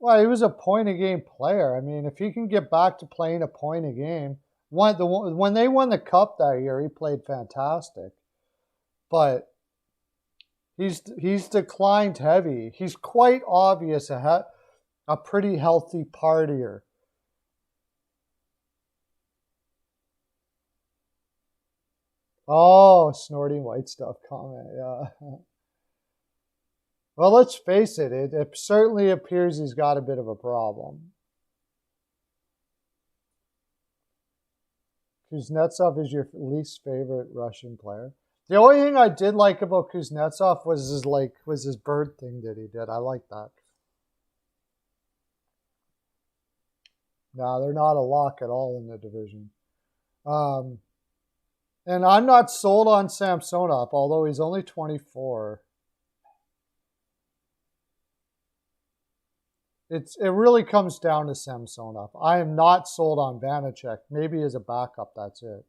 Well, he was a point-a-game player. I mean, if he can get back to playing a point a game, when they won the Cup that year, he played fantastic. But he's declined heavy. He's quite obvious a pretty healthy partier. Oh, snorting white stuff comment, yeah. Well, let's face it, it certainly appears he's got a bit of a problem. Kuznetsov is your least favorite Russian player. The only thing I did like about Kuznetsov was his bird thing that he did. I like that. No, they're not a lock at all in the division. And I'm not sold on Samsonov, although he's only 24. It really comes down to Samsonov. I am not sold on Vanacek. Maybe as a backup, that's it.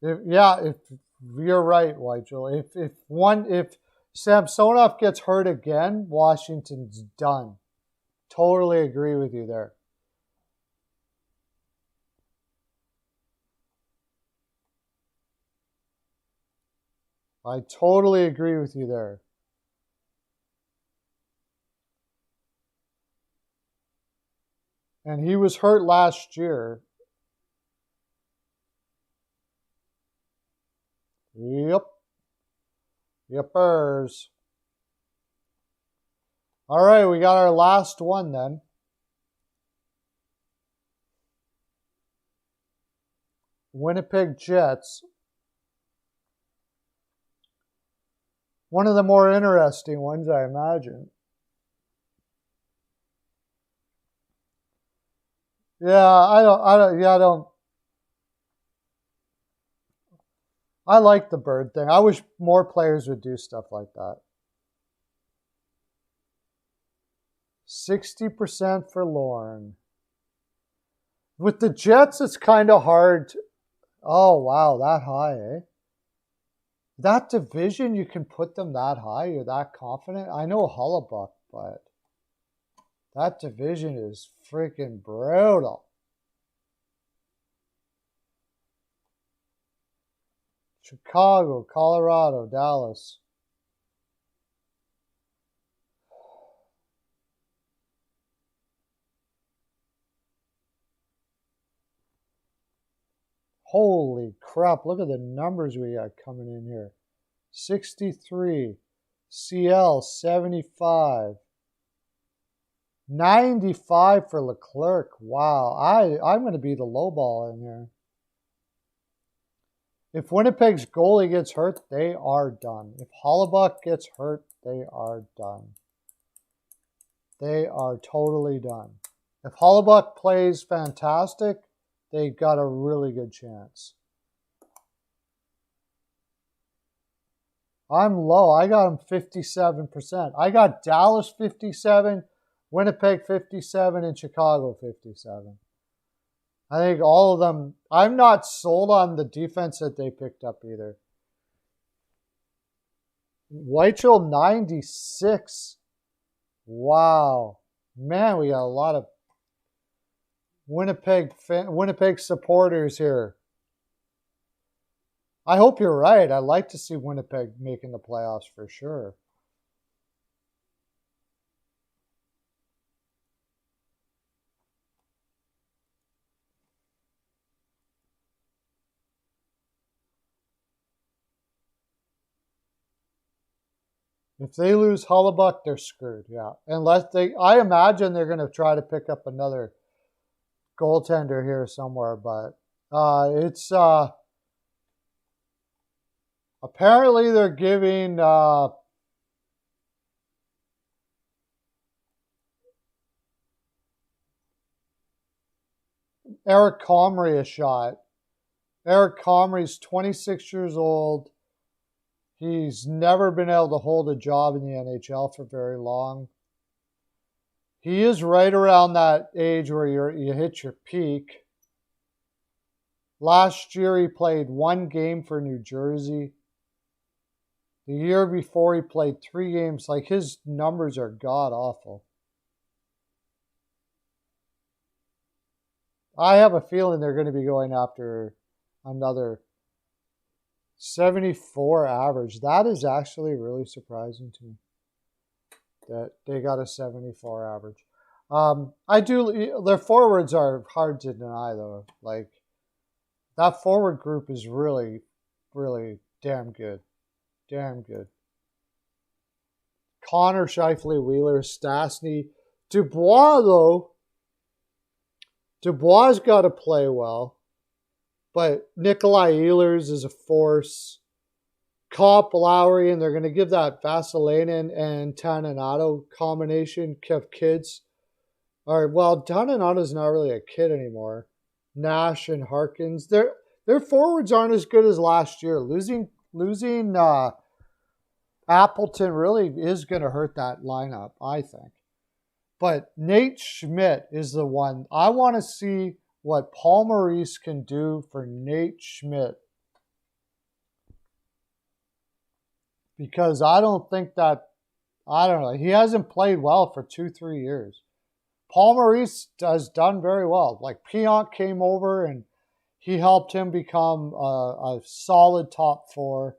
If you're right, Whitechel. If Samsonov gets hurt again, Washington's done. Totally agree with you there. I totally agree with you there. And he was hurt last year. Yep. Yepers. All right, we got our last one then. Winnipeg Jets. One of the more interesting ones, I imagine. I like the bird thing. I wish more players would do stuff like that. 60% for Lorne. With the Jets, it's kind of hard. Oh, wow, that high, eh? That division, you can put them that high? You're that confident? I know Hullebuck, but that division is freaking brutal. Chicago, Colorado, Dallas. Holy crap, look at the numbers we got coming in here. 63, CL 75. 95 for Leclerc. Wow. I'm going to be the low ball in here. If Winnipeg's goalie gets hurt, they are done. If Hollebuck gets hurt, they are done. They are totally done. If Hollebuck plays fantastic, they got a really good chance. I'm low. I got them 57%. I got Dallas 57, Winnipeg 57, and Chicago 57. I think all of them. I'm not sold on the defense that they picked up either. Weichel 96. Wow. Man, we got a lot of Winnipeg supporters here. I hope you're right. I'd like to see Winnipeg making the playoffs for sure. If they lose Hollebuck, they're screwed. Yeah, I imagine they're going to try to pick up another goaltender here somewhere, but it's apparently they're giving Eric Comrie a shot. Eric Comrie's 26 years old. He's never been able to hold a job in the NHL for very long. He is right around that age where you hit your peak. Last year he played 1 game for New Jersey. The year before he played 3 games. Like, his numbers are god-awful. I have a feeling they're going to be going after another 74 average. That is actually really surprising to me that they got a 74 average. Their forwards are hard to deny though. Like, that forward group is really, really damn good. Damn good. Connor, Scheifele, Wheeler, Stastny. Dubois though. Dubois got to play well. But Nikolai Ehlers is a force. Kopp, Lowry, and they're going to give that Vasilevskiy and Tananato combination of kids. All right, well, Tananato's not really a kid anymore. Nash and Harkins, their forwards aren't as good as last year. Losing Appleton really is going to hurt that lineup, I think. But Nate Schmidt is the one. I want to see what Paul Maurice can do for Nate Schmidt. Because I don't know. He hasn't played well for 2-3 years. Paul Maurice has done very well. Like, Pionk came over and he helped him become a solid top 4.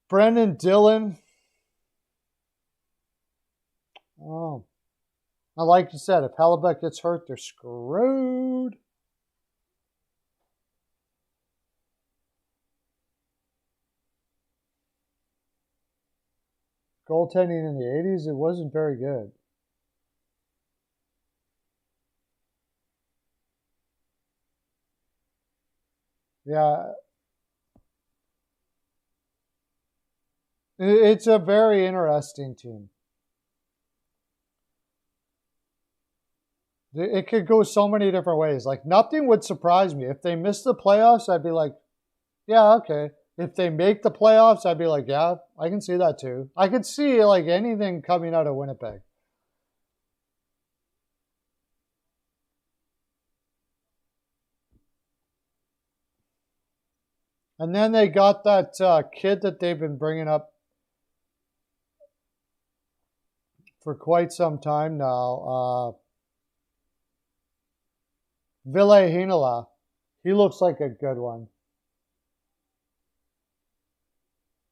Brendan Dillon. Oh. Like you said, if Hellebuck gets hurt, they're screwed. Goaltending in the 80s, it wasn't very good. Yeah. It's a very interesting team. It could go so many different ways. Like, nothing would surprise me. If they miss the playoffs, I'd be like, yeah, okay. If they make the playoffs, I'd be like, yeah, I can see that too. I could see, like, anything coming out of Winnipeg. And then they got that kid that they've been bringing up for quite some time now. Ville Heinola. He looks like a good one.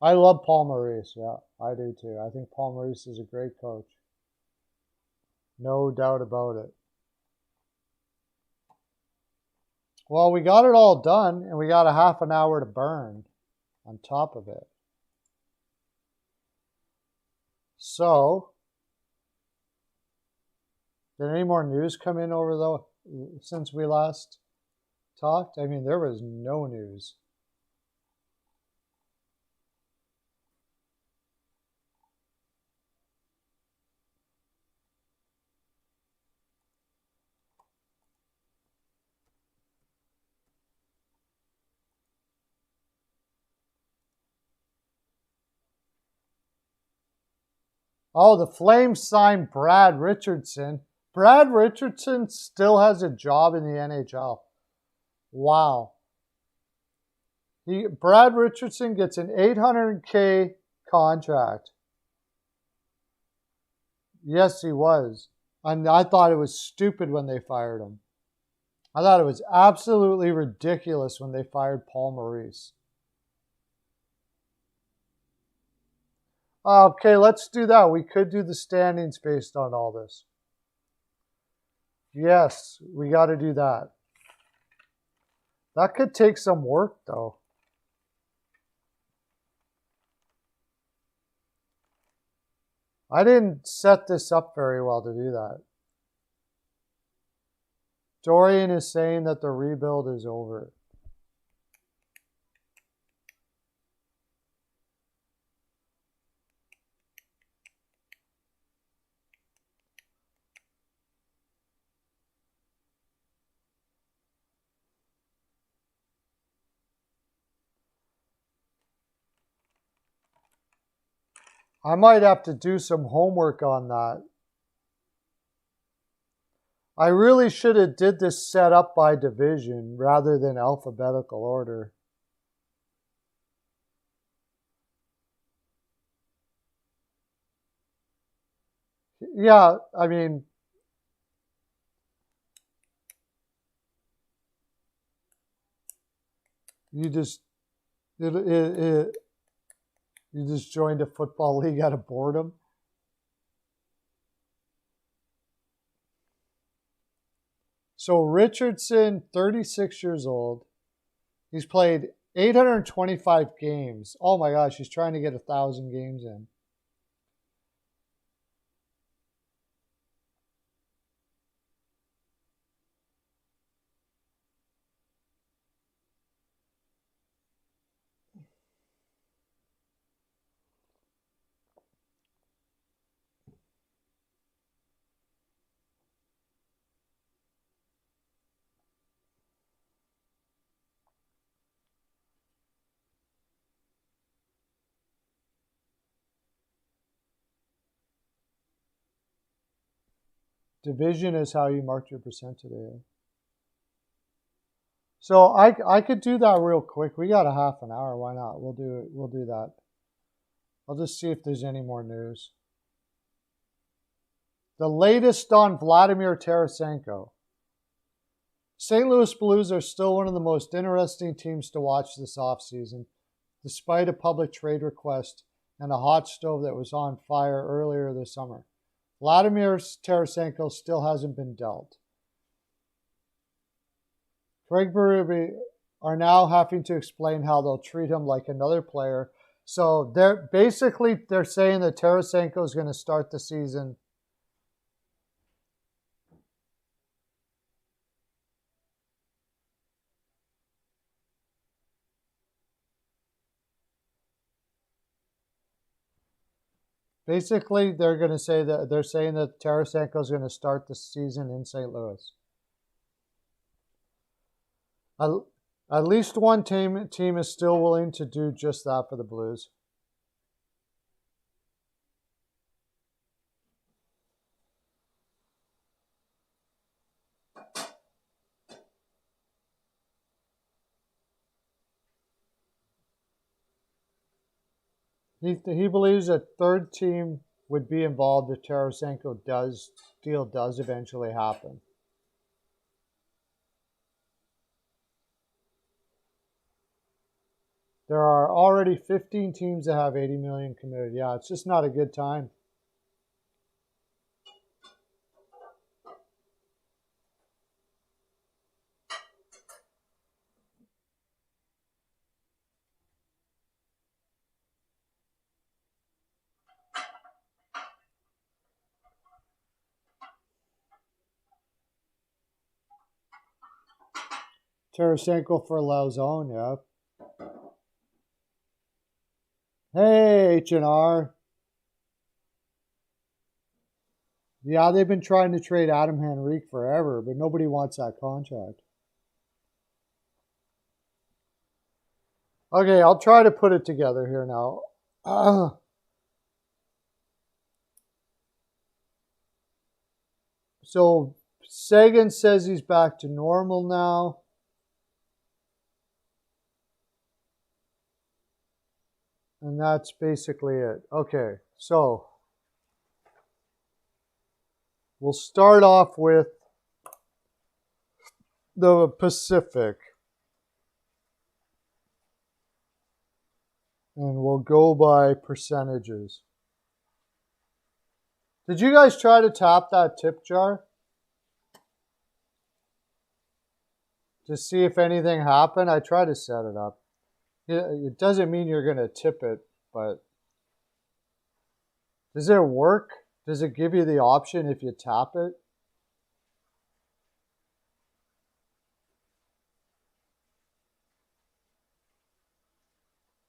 I love Paul Maurice. Yeah, I do too. I think Paul Maurice is a great coach. No doubt about it. Well, we got it all done, and we got a half an hour to burn on top of it. So, did any more news come in since we last talked? I mean, there was no news. Oh, the Flames signed Brad Richardson. Brad Richardson still has a job in the NHL. Wow. Brad Richardson gets an $800K contract. Yes, he was. And I thought it was stupid when they fired him. I thought it was absolutely ridiculous when they fired Paul Maurice. Okay, let's do that. We could do the standings based on all this. Yes, we got to do that. That could take some work, though. I didn't set this up very well to do that. Dorian is saying that the rebuild is over. I might have to do some homework on that. I really should have did this set up by division rather than alphabetical order. Yeah, I mean, you just you just joined a football league out of boredom. So Richardson, 36 years old. He's played 825 games. Oh my gosh, he's trying to get 1,000 games in. Division is how you marked your percent today. So I could do that real quick. We got a half an hour. Why not? We'll do it. We'll do that. I'll just see if there's any more news. The latest on Vladimir Tarasenko. St. Louis Blues are still one of the most interesting teams to watch this offseason, despite a public trade request and a hot stove that was on fire earlier this summer. Vladimir Tarasenko still hasn't been dealt. Craig Berube are now having to explain how they'll treat him like another player. So they're saying that Tarasenko is going to start the season. Basically, they're saying that Tarasenko is going to start the season in St. Louis. At least one team is still willing to do just that for the Blues. He believes a third team would be involved if Tarasenko deal does eventually happen. There are already 15 teams that have 80 million committed. Yeah, it's just not a good time. Tarasenko for Lauzon, yep. Hey, H&R. Yeah, they've been trying to trade Adam Henrique forever, but nobody wants that contract. Okay, I'll try to put it together here now. So Sagan says he's back to normal now. And that's basically it. Okay, so we'll start off with the Pacific. And we'll go by percentages. Did you guys try to tap that tip jar? To see if anything happened? I tried to set it up. It doesn't mean you're going to tip it, but does it work? Does it give you the option if you tap it?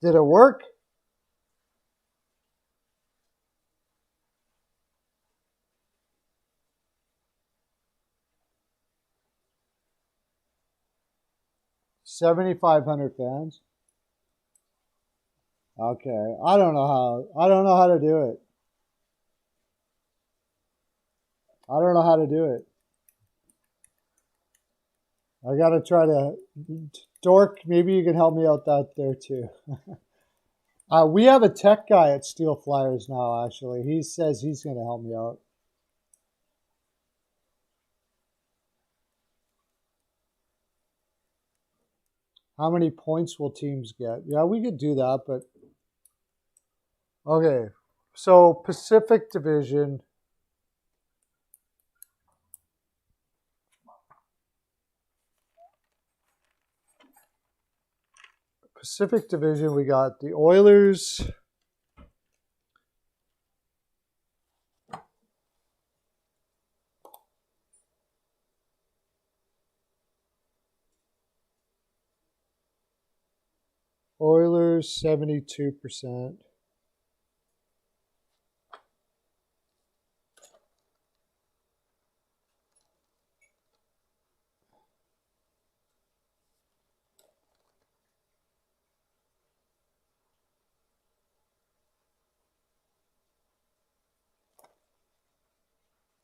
Did it work? $7,500 fans. Okay, I don't know how to do it. I don't know how to do it. I gotta try to. Dork, maybe you can help me out that there too. We have a tech guy at Steel Flyers now, actually. He says he's going to help me out. How many points will teams get? Yeah, we could do that, but... Okay, so Pacific Division. Pacific Division, we got the Oilers... Oilers, 72%.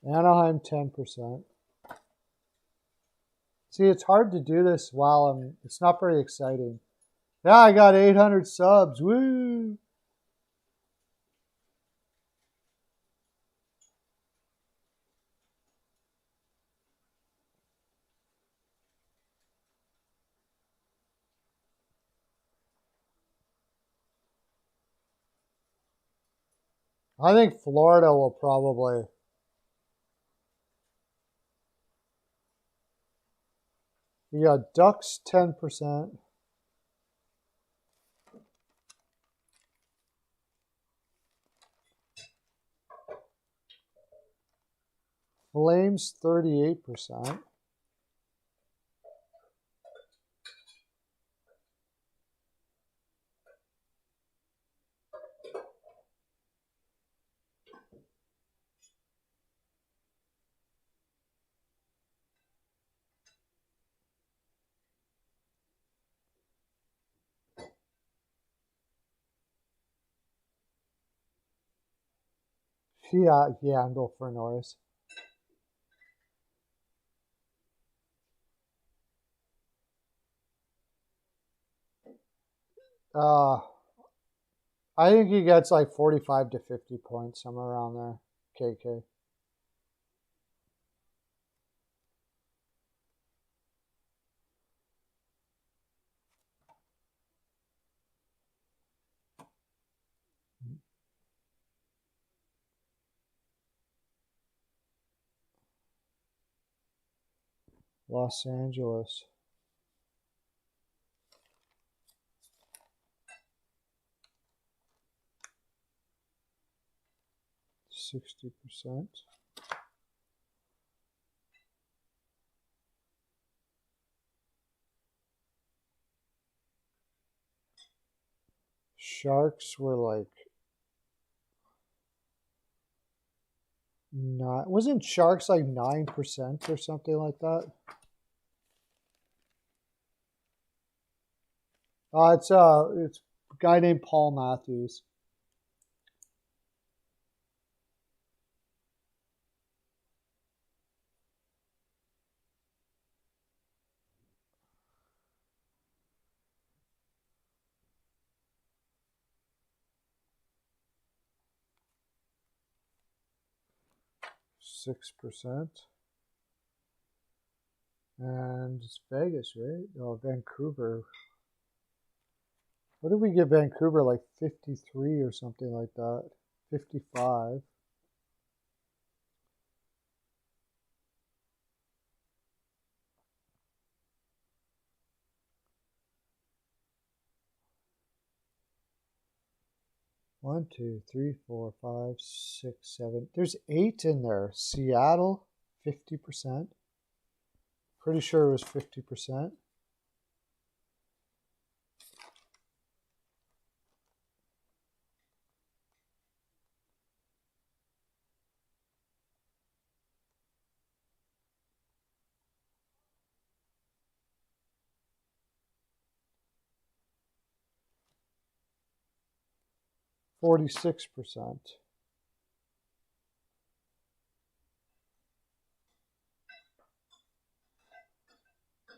Anaheim, 10%. See, it's hard to do this while it's not very exciting. Yeah, I got 800 subs. Woo! I think Florida will probably... You got Ducks, 10%. Flames, 38%. Yeah, Yandel for Norris. I think he gets like 45 to 50 points, somewhere around there. KK. Los Angeles. %60. Sharks were like not. Wasn't Sharks like 9% or something like that? It's a guy named Paul Matthews. %6. And it's Vegas, right? Oh, Vancouver. What did we give Vancouver? Like 53 or something like that. 55. One, two, three, four, five, six, seven. There's 8 in there. Seattle, 50%. Pretty sure it was 50%. %46.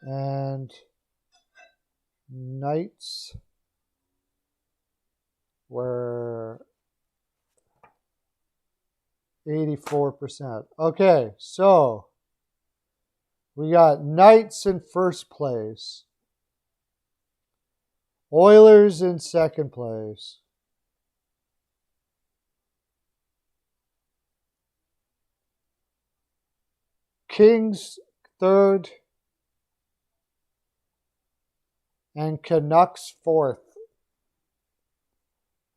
And Knights were 84%. Okay, so we got Knights in first place. Oilers in second place. Kings third. And Canucks fourth.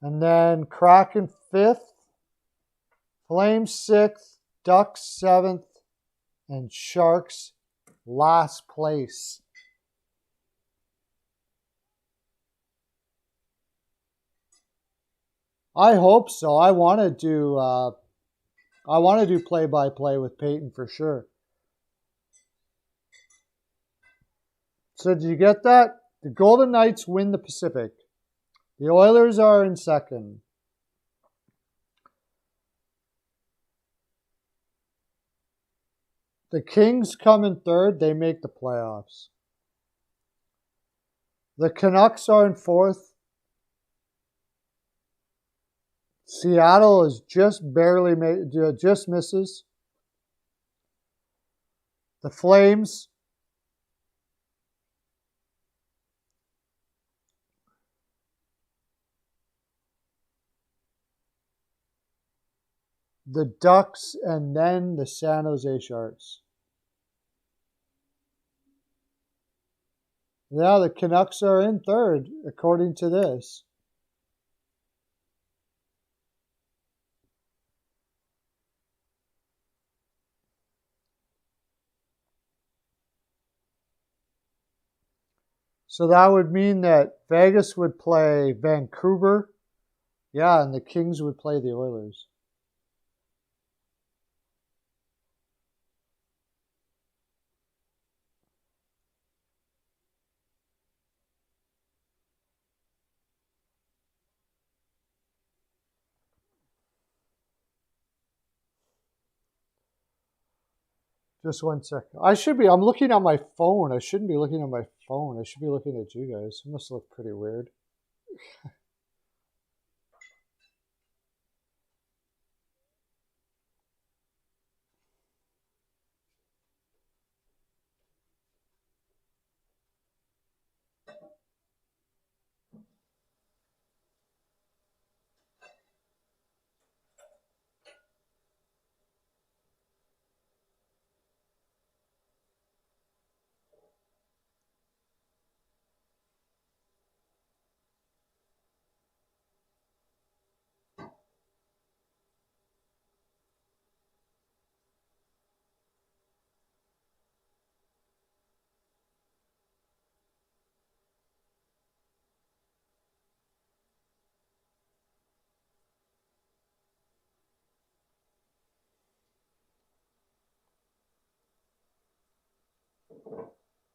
And then Kraken fifth. Flames sixth. Ducks seventh. And Sharks last place. I hope so. I want to do play-by-play with Peyton for sure. So did you get that? The Golden Knights win the Pacific. The Oilers are in second. The Kings come in third. They make the playoffs. The Canucks are in fourth. Seattle is just just misses. The Flames the Ducks, and then the San Jose Sharks. Yeah, the Canucks are in third, according to this. So that would mean that Vegas would play Vancouver. Yeah, and the Kings would play the Oilers. Just 1 second. I'm looking at my phone. I shouldn't be looking at my phone. I should be looking at you guys. It must look pretty weird.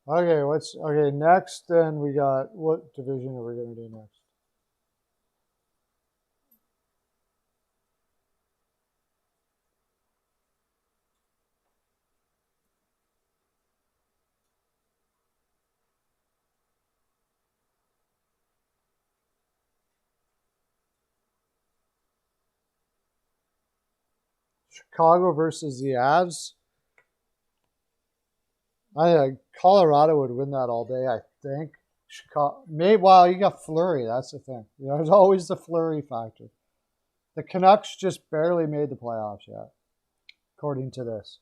Okay, okay, next then we got, what division are we going to do next? Chicago versus the Avs. Colorado would win that all day, I think. Chicago, maybe. Well, you got Fleury. That's the thing. There's always the Fleury factor. The Canucks just barely made the playoffs yet, according to this.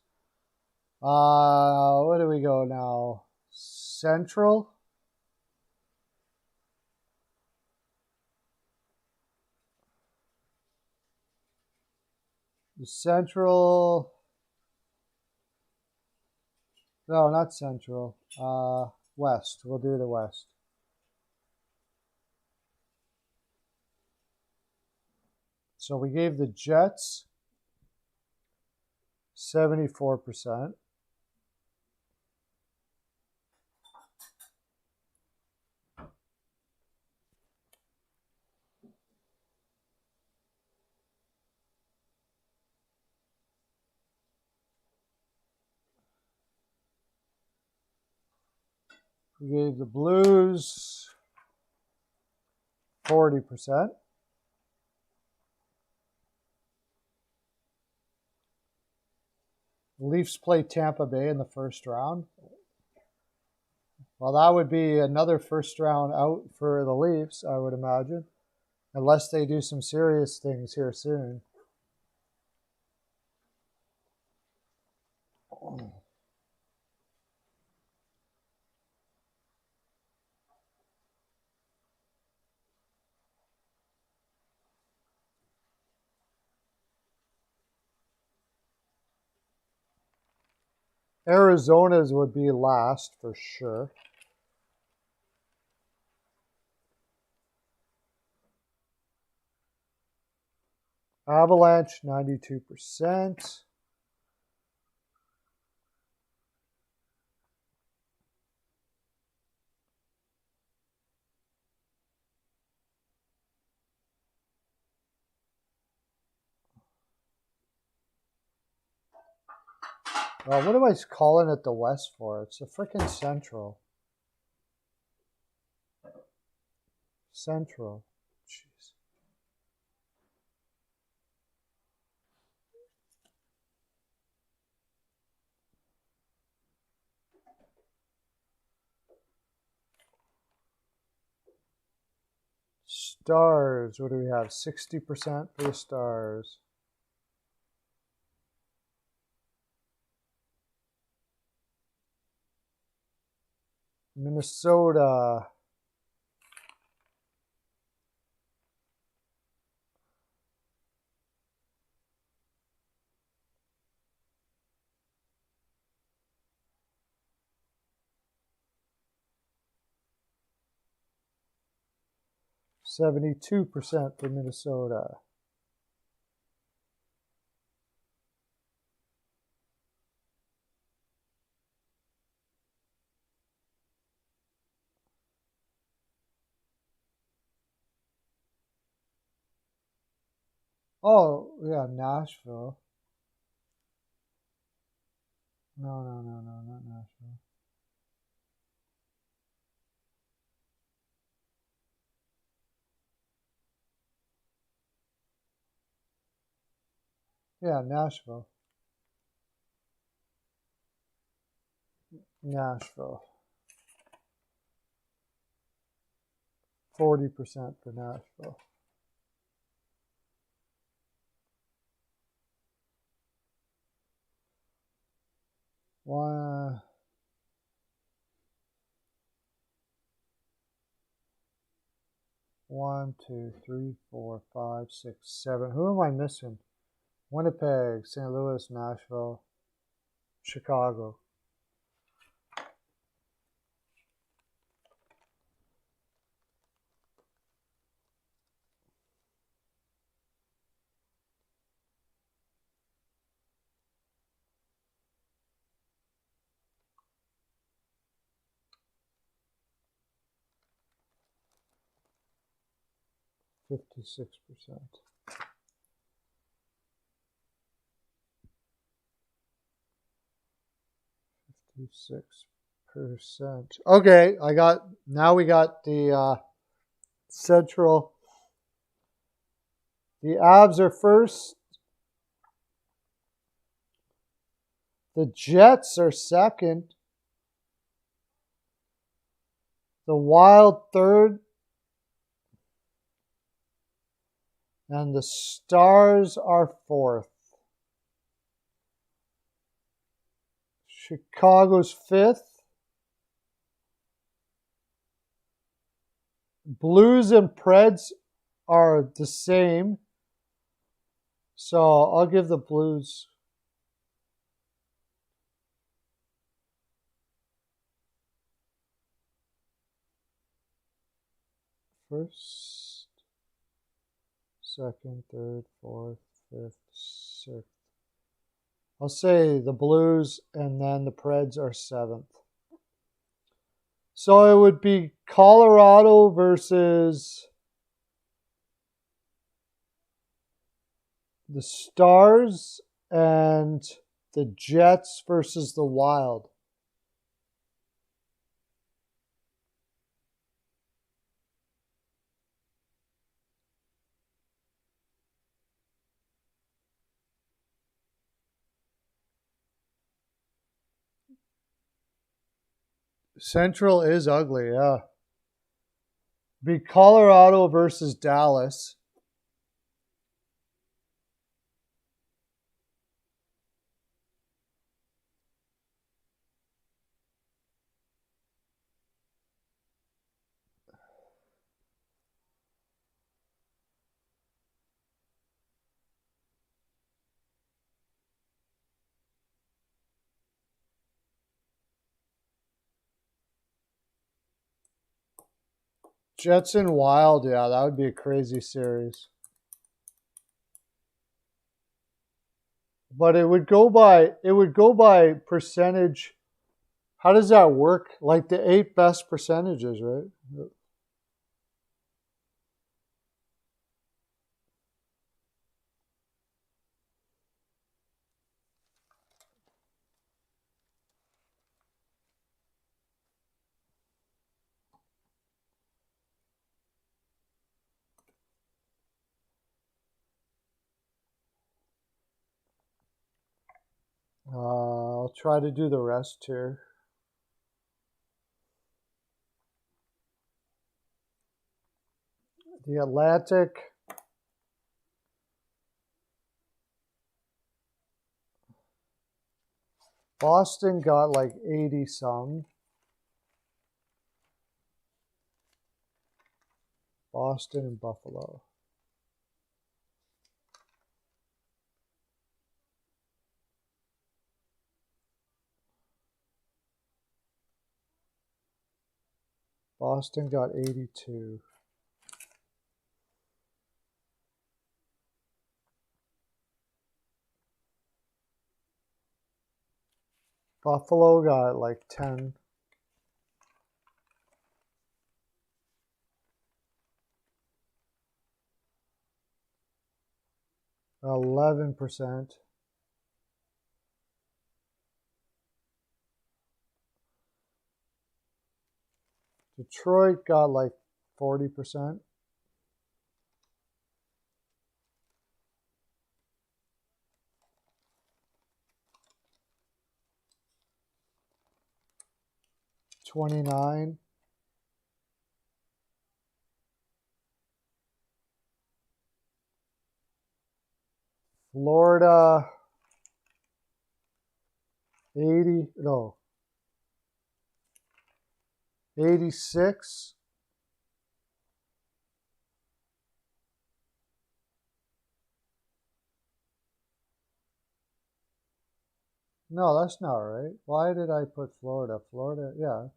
Where do we go now? Central. The Central. No, not Central. West. We'll do the West. So we gave the Jets 74%. We gave the Blues 40%. The Leafs play Tampa Bay in the first round. Well, that would be another first round out for the Leafs, I would imagine, unless they do some serious things here soon. Arizona's would be last for sure. Avalanche, 92%. What am I calling it the West for? It's the freaking Central. Central. Jeez. Stars. What do we have? 60% for the Stars. Minnesota. %72 for Minnesota. Oh, yeah, Nashville. No, not Nashville. Yeah, Nashville. Nashville. 40% for Nashville. One, 2, 3, 4, 5, 6, 7. Who am I missing? Winnipeg, St. Louis, Nashville, Chicago. 56%. 56%. Okay, now we got the central. The Avs are first. The Jets are second. The Wild third. And the Stars are fourth. Chicago's fifth. Blues and Preds are the same. So I'll give the Blues. First, second, third, fourth, fifth, sixth. I'll say the Blues, and then the Preds are seventh. So it would be Colorado versus the Stars and the Jets versus the Wild. Central is ugly, yeah. Be Colorado versus Dallas. Jets and Wild, yeah, that would be a crazy series. But it would go by percentage. How does that work? Like the 8 best percentages, right? I'll try to do the rest here. The Atlantic. Boston got like 80 some. Boston and Buffalo. Boston got 82. Buffalo got like 10. %. Detroit got like 40%. $29. Florida 86. No, that's not right. Why did I put Florida? Florida, yeah.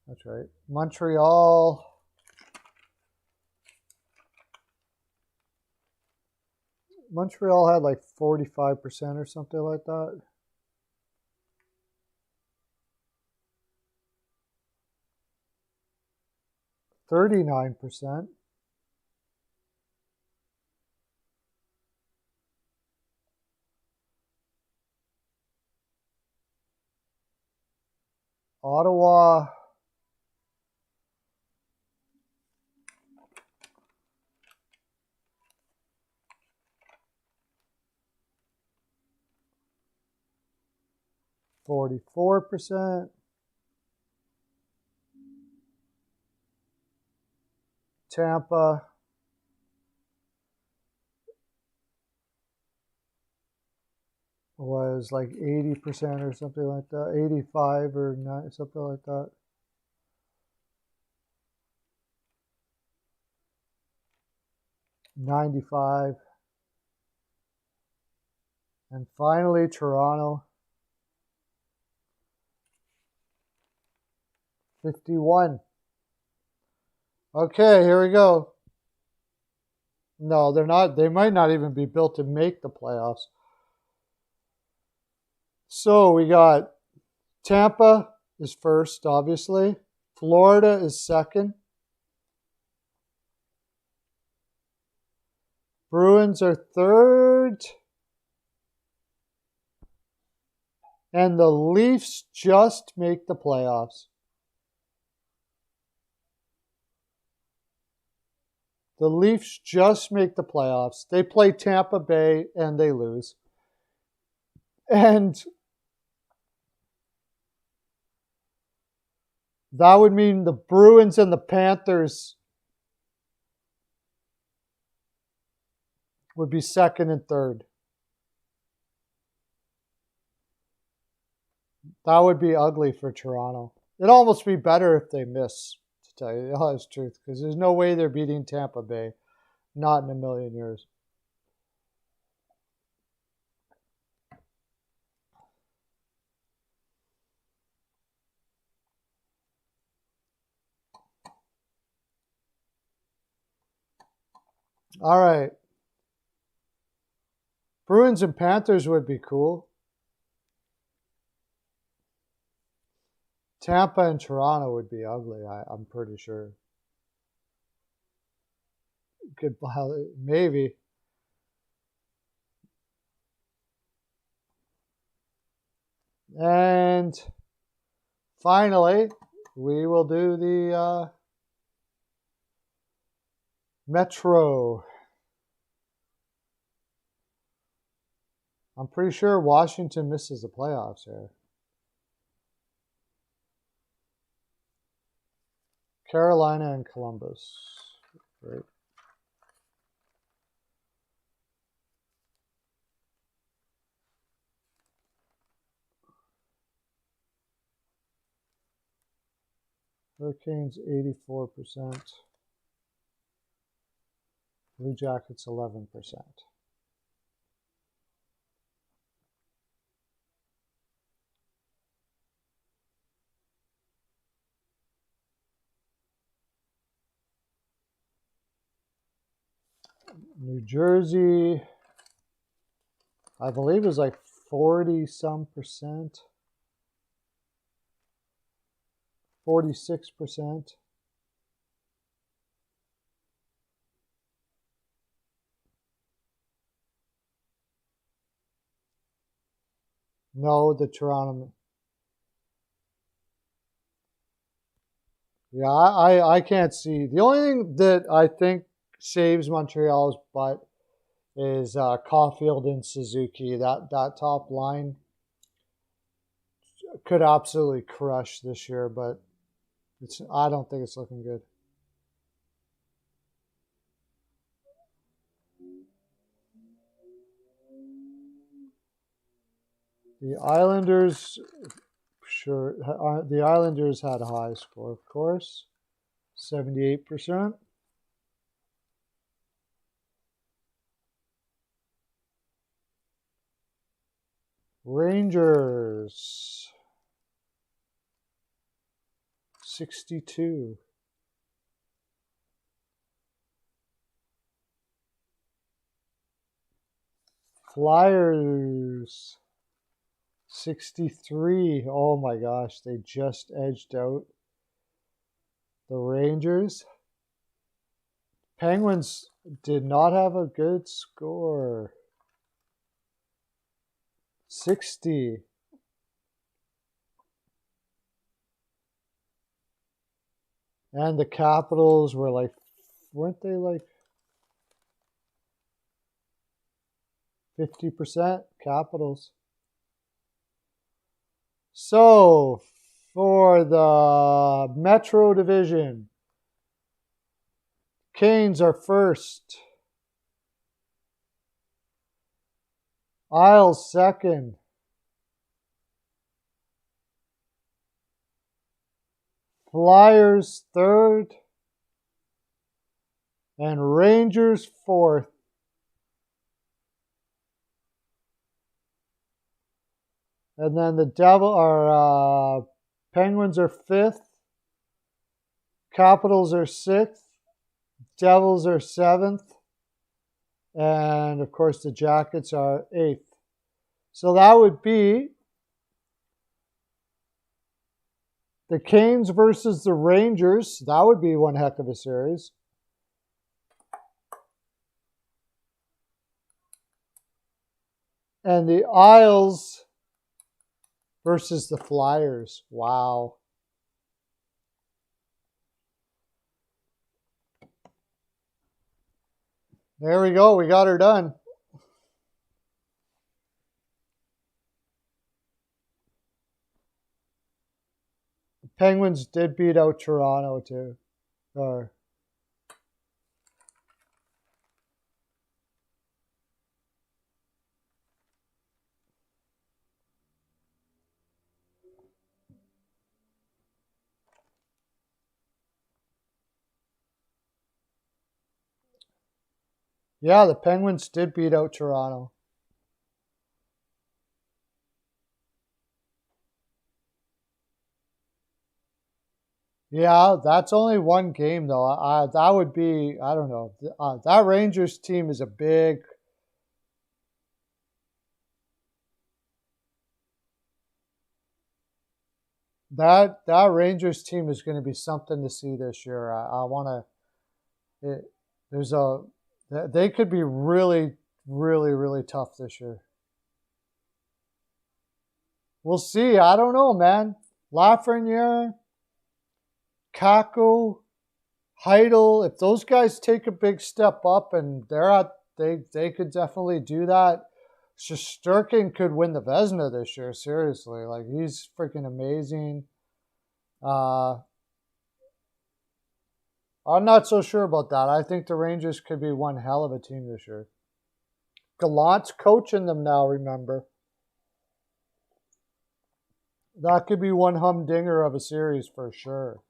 That's right. Montreal. Montreal had like 45% or something like that. 39%. Ottawa, 44%. Tampa, was like 80% or something like that, 85 or 9, something like that. $95. And finally, Toronto, 51. Okay, here we go. No, they're not. They might not even be built to make the playoffs. So we got Tampa is first, obviously. Florida is second. Bruins are third. And the Leafs just make the playoffs. The Leafs just make the playoffs. They play Tampa Bay and they lose. And that would mean the Bruins and the Panthers would be second and third. That would be ugly for Toronto. It'd almost be better if they miss, to tell you the honest truth, because there's no way they're beating Tampa Bay. Not in a million years. All right. Bruins and Panthers would be cool. Tampa and Toronto would be ugly, I'm pretty sure. Maybe. And finally, we will do the Metro. I'm pretty sure Washington misses the playoffs here. Carolina and Columbus. Great. Hurricanes 84%. Blue Jackets 11%. New Jersey, I believe, is like 40-some%. 46%. No, the Toronto. Yeah, I can't see. The only thing that I think saves Montreal's butt is Caulfield and Suzuki. That top line could absolutely crush this year, but I don't think it's looking good. The Islanders, sure. The Islanders had a high score, of course, 78%. Rangers, 62. Flyers, 63. Oh my gosh, they just edged out the Rangers. Penguins did not have a good score. 60. And the Capitals were like, weren't they like 50% Capitals? So, for the Metro Division, Canes are first. Isles second. Flyers third. And Rangers fourth. And then the Penguins are fifth. Capitals are sixth. Devils are seventh. And of course the Jackets are eighth. So that would be the Canes versus the Rangers. That would be one heck of a series. And the Isles versus the Flyers. Wow. There we go. We got her done. The Penguins did beat out Toronto too. Yeah, the Penguins did beat out Toronto. Yeah, that's only one game, though. That would be, I don't know. That Rangers team is a big... That Rangers team is going to be something to see this year. I want to... They could be really, really, really tough this year. We'll see. I don't know, man. Lafreniere, Kako, Heidel, if those guys take a big step up and they could definitely do that. Shesterkin could win the Vezina this year, seriously. Like, he's freaking amazing. I'm not so sure about that. I think the Rangers could be one hell of a team this year. Gallant's coaching them now, remember. That could be one humdinger of a series for sure.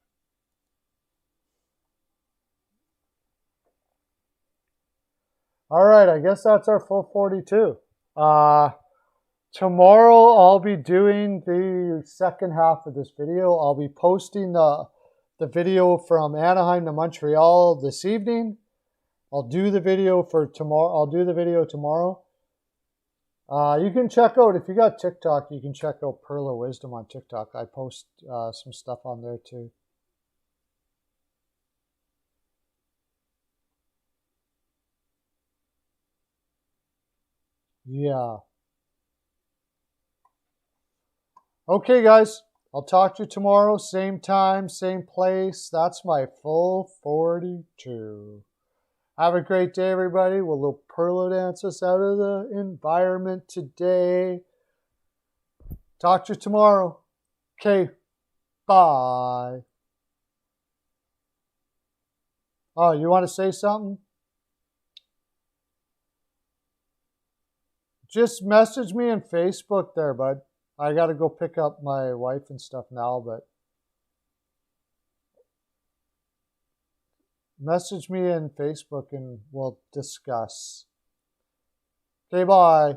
All right, I guess that's our full 42. Tomorrow I'll be doing the second half of this video. I'll be posting the video from Anaheim to Montreal this evening. I'll do the video for tomorrow. I'll do the video tomorrow. You can check out, if you got TikTok, you can check out Pearl of Wisdom on TikTok. I post some stuff on there too. Yeah. Okay, guys. I'll talk to you tomorrow. Same time, same place. That's my full 42. Have a great day, everybody. Will Perlo dance us out of the environment today? Talk to you tomorrow. Okay. Bye. Oh, you want to say something? Just message me on Facebook there, bud. I got to go pick up my wife and stuff now, but message me in Facebook and we'll discuss. Okay, bye.